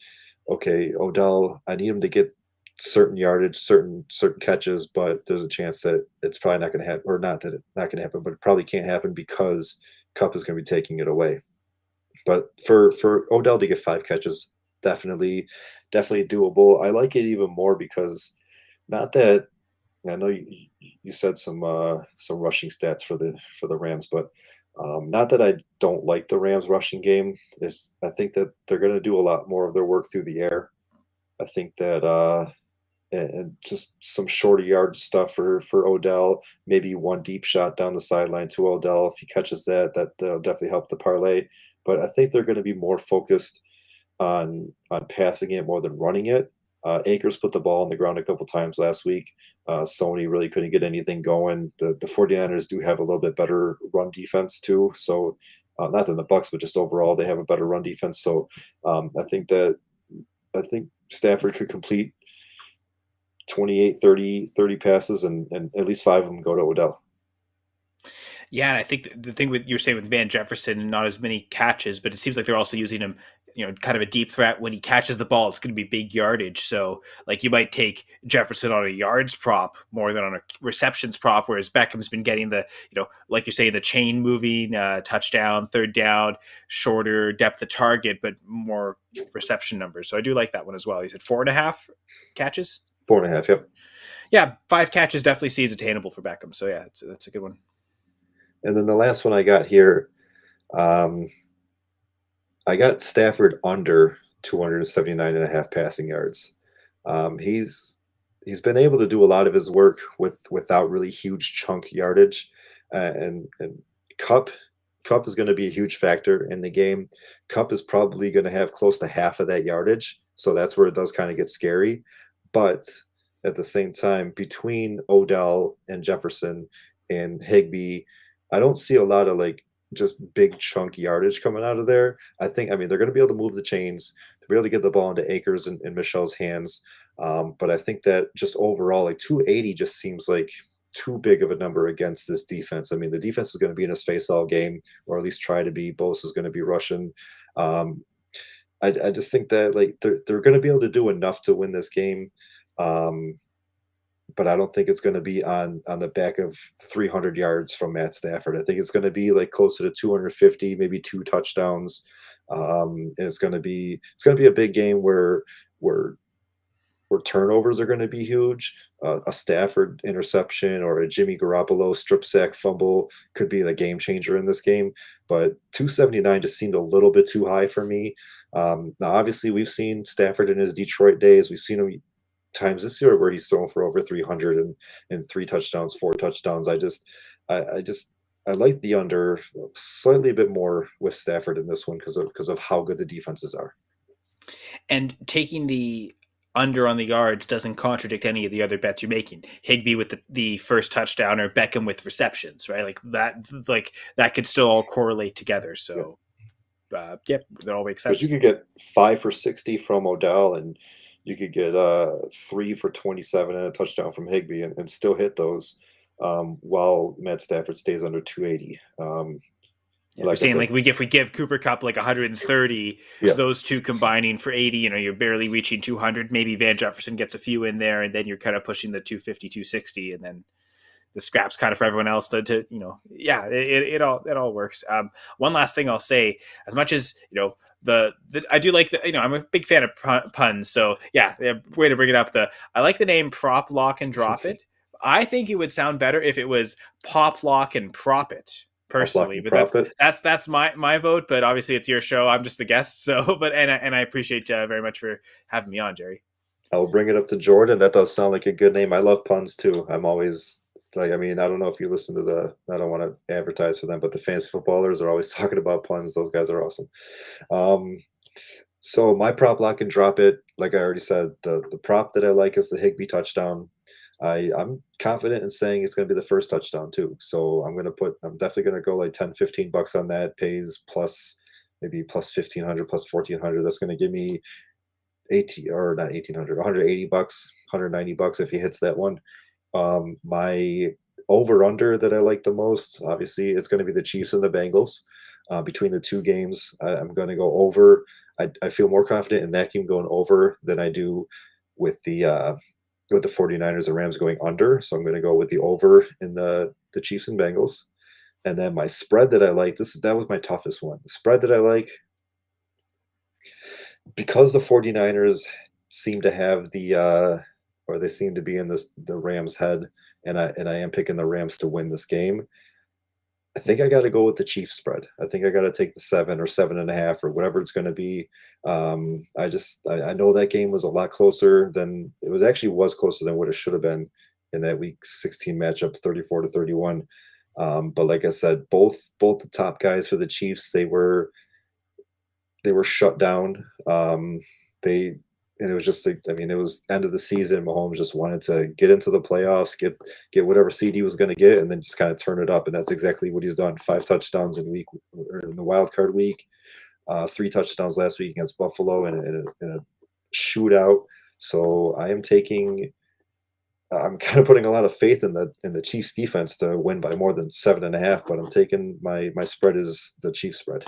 okay, Odell, I need him to get certain yardage, certain catches, but there's a chance that it's probably not going to happen, or not that it's not going to happen, but it probably can't happen because Cup is going to be taking it away. But for Odell to get 5 catches, definitely doable. I like it even more because not that I know you said some rushing stats for the Rams, but not that I don't like the Rams rushing game. Is I think that they're going to do a lot more of their work through the air. I think that and just some shorter yard stuff for Odell. Maybe one deep shot down the sideline to Odell. If he catches that, that'll definitely help the parlay. But I think they're going to be more focused on passing it more than running it. Akers put the ball on the ground a couple times last week. Sony really couldn't get anything going. The 49ers do have a little bit better run defense too. So not in the Bucks, but just overall they have a better run defense. So I think Stafford could complete 28, 30 passes, and at least 5 of them go to Odell. Yeah, and I think the thing with you're saying with Van Jefferson, not as many catches, but it seems like they're also using him, kind of a deep threat. When he catches the ball, it's going to be big yardage. So, like, you might take Jefferson on a yards prop more than on a receptions prop, whereas Beckham's been getting the, like you're saying, the chain moving, touchdown, third down, shorter depth of target, but more reception numbers. So I do like that one as well. He said 4.5 catches. 4.5, yep. Yeah, 5 catches definitely seems attainable for Beckham. So yeah, that's a good one. And then the last one I got here, I got Stafford under 279.5 passing yards. He's been able to do a lot of his work without really huge chunk yardage, and Cup is going to be a huge factor in the game. Cup is probably going to have close to half of that yardage, so that's where it does kind of get scary. But at the same time, between Odell and Jefferson and Higbee, I don't see a lot of like just big chunk yardage coming out of there. I mean, they're going to be able to move the chains to be able to get the ball into Akers and Michelle's hands. But I think that just overall, like 280 just seems like too big of a number against this defense. I mean, the defense is going to be in his face all game, or at least try to be. Bose is going to be rushing. I just think that like they're going to be able to do enough to win this game. But I don't think it's going to be on the back of 300 yards from Matt Stafford. I think it's going to be like closer to 250, maybe 2 touchdowns. And it's going to be a big game where turnovers are going to be huge. A Stafford interception or a Jimmy Garoppolo strip sack fumble could be the game changer in this game. But 279 just seemed a little bit too high for me. Now, obviously, we've seen Stafford in his Detroit days. We've seen him times this year where he's thrown for over 300 and 3 touchdowns, 4 touchdowns. I like the under slightly a bit more with Stafford in this one because of how good the defenses are. And taking the under on the yards doesn't contradict any of the other bets you're making. Higbee with the first touchdown or Beckham with receptions, right? Like that could still all correlate together. So, that all makes sense. Because you could get 5 for 60 from Odell, and you could get 3 for 27 and a touchdown from Higbee, and still hit those while Matt Stafford stays under 280. Like saying like if we give Cooper Kupp like 130, those two combining for 80, you're barely reaching 200. Maybe Van Jefferson gets a few in there, and then you're kind of pushing the 250, 260, and then the scraps kind of for everyone else it all works. One last thing I'll say, as much as I do like I'm a big fan of puns, so way to bring it up. I like the name Prop Lock and Drop It. I think it would sound better if it was Pop Lock and Prop It. Personally, but that's my vote. But obviously, it's your show. I'm just the guest. So, and I appreciate very much for having me on, Jerry. I will bring it up to Jordan. That does sound like a good name. I love puns too. I'm always like, I mean, I don't know if you listen to I don't want to advertise for them, but the fantasy footballers are always talking about puns. Those guys are awesome. So my prop lock and drop it. Like I already said, the prop that I like is the Higbee touchdown. I'm confident in saying it's going to be the first touchdown too. So I'm definitely going to go like 10, $15 on that. Pays plus maybe plus 1,500, plus 1,400. That's going to give me 80 or not 1800, $180, $190 if he hits that one. My over under that I like the most, obviously, it's going to be the Chiefs and the Bengals. Between the two games, I'm going to go over. I feel more confident in that game going over than I do with the 49ers and Rams going under. So I'm going to go with the over in the Chiefs and Bengals. And then my spread that I like, that was my toughest one. The spread that I like, because the 49ers seem to have or they seem to be in the Rams head, and I am picking the Rams to win this game. I think I got to go with the Chiefs spread. I think I got to take the 7 or 7.5 or whatever it's going to be. I know that game was a lot closer than it was closer than what it should have been in that Week 16 matchup, 34-31. But like I said, both the top guys for the Chiefs, they were shut down. And it was just like, I mean, it was end of the season. Mahomes just wanted to get into the playoffs, get whatever seed he was going to get, and then just kind of turn it up. And that's exactly what he's done. 5 touchdowns in the wild card week, 3 touchdowns last week against Buffalo in a shootout. So I'm kind of putting a lot of faith in the Chiefs defense to win by more than 7.5. But I'm taking my spread is the Chiefs spread.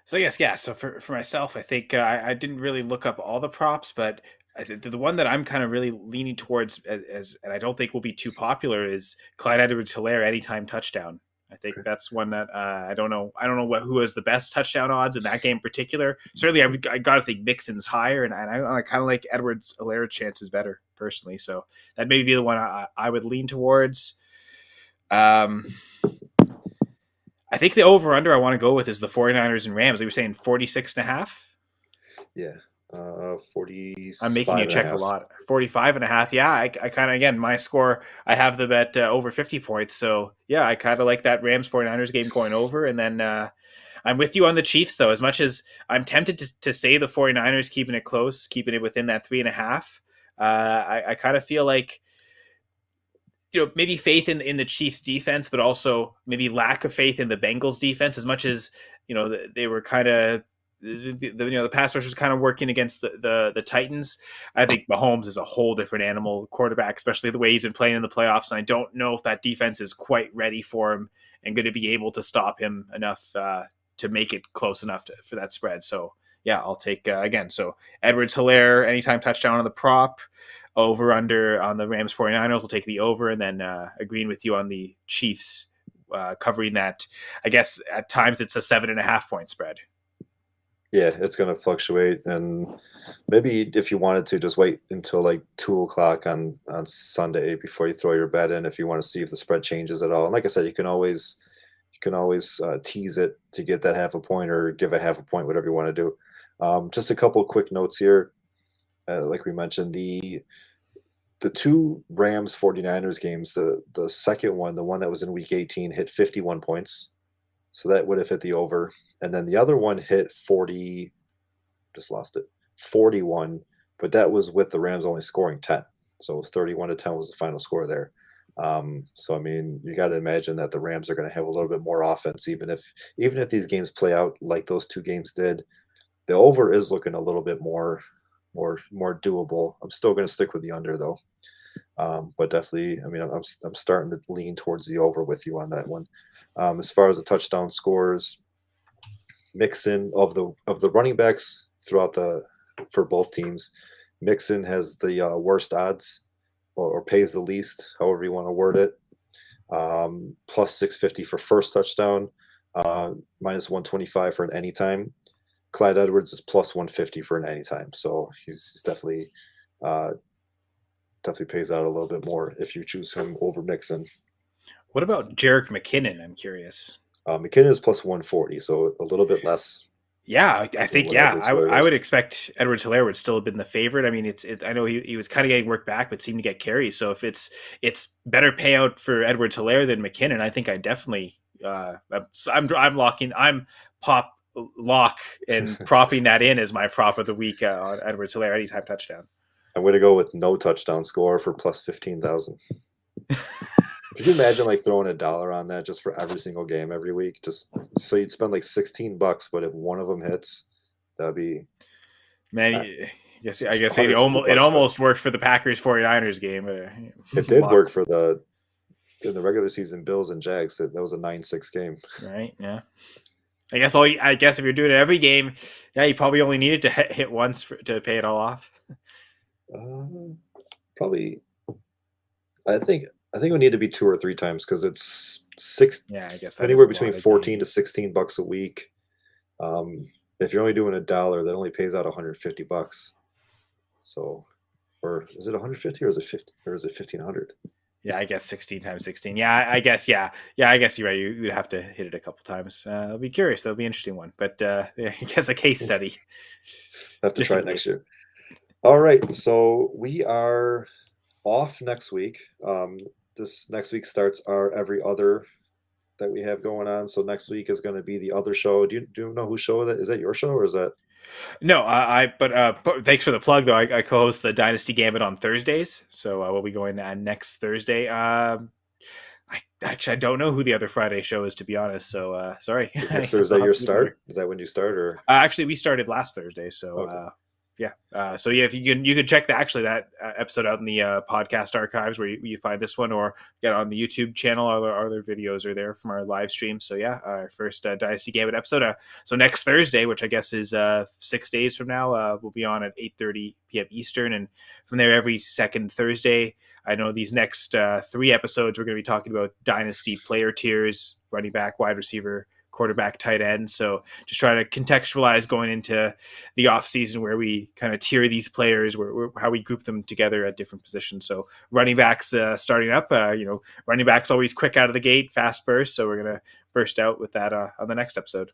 So yes, yeah. So for myself, I think I didn't really look up all the props, but I think the one that I'm kind of really leaning towards and I don't think will be too popular is Clyde Edwards-Helaire anytime touchdown. I think that's one that I don't know who has the best touchdown odds in that game in particular. Certainly, I got to think Mixon's higher, and I kind of like Edwards-Helaire's chances better personally. So that may be the one I would lean towards. I think the over-under I want to go with is the 49ers and Rams. They were saying 46.5. Yeah. 45. I'm making you check a lot. 45.5. Yeah, I kind of, again, my score, I have them at over 50 points. So, yeah, I kind of like that Rams 49ers game going over. And then I'm with you on the Chiefs, though. As much as I'm tempted to say the 49ers keeping it close, keeping it within that 3.5, I kind of feel like, maybe faith in the Chiefs defense, but also maybe lack of faith in the Bengals defense, as much as, they were kind of, the pass rush was kind of working against the Titans. I think Mahomes is a whole different animal quarterback, especially the way he's been playing in the playoffs. And I don't know if that defense is quite ready for him and going to be able to stop him enough to make it close enough for that spread. So yeah, I'll take again. So Edwards-Helaire, anytime touchdown on the prop. Over under on the Rams 49ers, we'll take the over, and then agreeing with you on the Chiefs covering that. I guess at times it's a 7.5 point spread. Yeah, it's going to fluctuate, and maybe if you wanted to, just wait until like 2 o'clock on Sunday before you throw your bet in if you want to see if the spread changes at all. And like I said, you can always tease it to get that half a point or give a half a point, whatever you want to do. Just a couple of quick notes here. Like we mentioned, the 2 Rams 49ers games, the second one, the one that was in week 18, hit 51 points. So that would have hit the over. And then the other one hit 40, just lost it, 41, but that was with the Rams only scoring 10. So it was 31-10 was the final score there. So I mean, you got to imagine that the Rams are going to have a little bit more offense, even if these games play out like those 2 games did. The over is looking a little bit more doable. I'm still going to stick with the under though. But definitely, I mean, I'm starting to lean towards the over with you on that one. As far as the touchdown scores, Mixon of the running backs for both teams, Mixon has the worst odds or pays the least, however you want to word it. Plus 650 for first touchdown, minus 125 for an anytime. Clyde Edwards is plus 150 for an anytime, so he's definitely pays out a little bit more if you choose him over Mixon. What about Jerick McKinnon? I'm curious. McKinnon is plus 140, so a little bit less. Yeah, I think I would expect Edwards-Helaire would still have been the favorite. I mean, I know he was kind of getting work back, but seemed to get carries. So if it's better payout for Edwards-Helaire than McKinnon, I think I definitely I'm lock and propping that in as my prop of the week on Edwards-Helaire anytime touchdown. I'm going to go with no touchdown score for plus 15,000. Could you imagine like throwing $1 on that just for every single game every week? Just so you'd spend like $16, but if one of them hits, that'd be. Man, I, I guess it 150 almost bucks, but worked for the Packers 49ers game. it did Lock, work for in the regular season Bills and Jags. That was a 9-6 game. right? Yeah. I guess if you're doing it every game, yeah, you probably only needed to hit once to pay it all off. Uh, Probably, I think it would need to be 2 or 3 times because it's Yeah, I guess that is anywhere a between lot of 14 to games. 16 bucks a week. Um, if you're only doing $1, that only pays out 150 bucks. So, or is it 150 or is it 50 or is it 1500? Yeah, I guess 16 times 16. Yeah, I guess. Yeah, I guess you're right. You'd have to hit it a couple times. I'll be curious. That'll be an interesting one. But I guess a case study, Have to just try in it next case. year. All right, so we are off next week. This next week starts our every other that we have going on. So next week is going to be the other show. Do you know whose show that is? That your show or is that? No, but thanks for the plug though. I co-host the Dynasty Gambit on Thursdays, so we'll be going next Thursday. I don't know who the other Friday show is, to be honest. So sorry. Is I next guess I'll Thursday have your to do better. start? Is that when you start or Actually, we started last Thursday, so okay? yeah. So yeah, if you can check that episode out in the podcast archives where you find this one, or get on the YouTube channel. Our other videos are there from our live stream. So yeah, our first Dynasty Gambit episode. So next Thursday, which I guess is 6 days from now, we'll be on at 8:30 p.m. Eastern, and from there every second Thursday. I know these next 3 episodes we're going to be talking about Dynasty player tiers, running back, wide receiver, quarterback, tight end. So just trying to contextualize going into the off season where we kind of tier these players, how we group them together at different positions. So running backs starting up, running backs always quick out of the gate, fast burst. So we're gonna burst out with that on the next episode.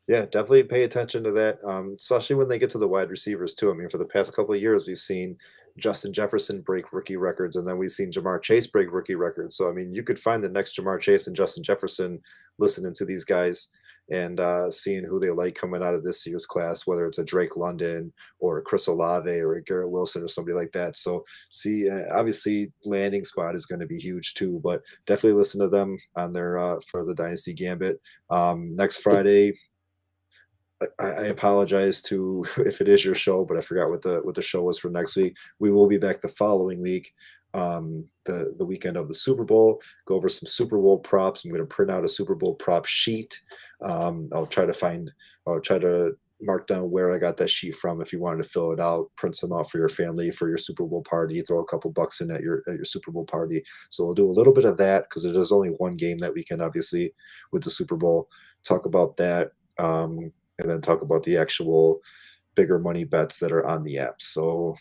Yeah, definitely pay attention to that, especially when they get to the wide receivers too. I mean, for the past couple of years, we've seen Justin Jefferson break rookie records, and then we've seen Jamar Chase break rookie records. So, I mean, you could find the next Jamar Chase and Justin Jefferson listening to these guys and seeing who they like coming out of this year's class, whether it's a Drake London or a Chris Olave or a Garrett Wilson or somebody like that. So, see, obviously, landing spot is going to be huge too, but definitely listen to them on their for the Dynasty Gambit. Next Friday, I apologize to if it is your show, but I forgot what the show was for next week. We will be back the following week, the weekend of the Super Bowl. Go over some Super Bowl props. I'm going to print out a Super Bowl prop sheet. I'll try to mark down where I got that sheet from. If you wanted to fill it out, print some out for your family for your Super Bowl party. Throw a couple bucks in at your Super Bowl party. So we'll do a little bit of that because it is only one game that weekend, obviously, with the Super Bowl. Talk about that. And then talk about the actual bigger money bets that are on the app. So,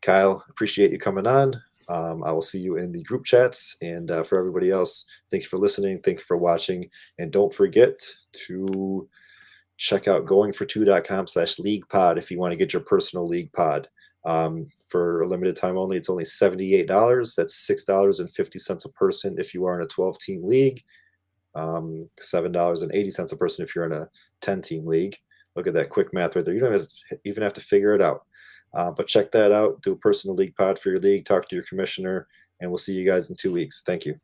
Kyle, appreciate you coming on. I will see you in the group chats. And for everybody else, thanks for listening. Thank you for watching. And don't forget to check out goingfor2.com/league pod if you want to get your personal league pod. For a limited time only, it's only $78. That's $6.50 a person if you are in a 12-team league. $7.80 a person if you're in a 10-team league. Look at that quick math right there. You don't even have to figure it out. But check that out. Do a personal league pod for your league. Talk to your commissioner, and we'll see you guys in 2 weeks. Thank you.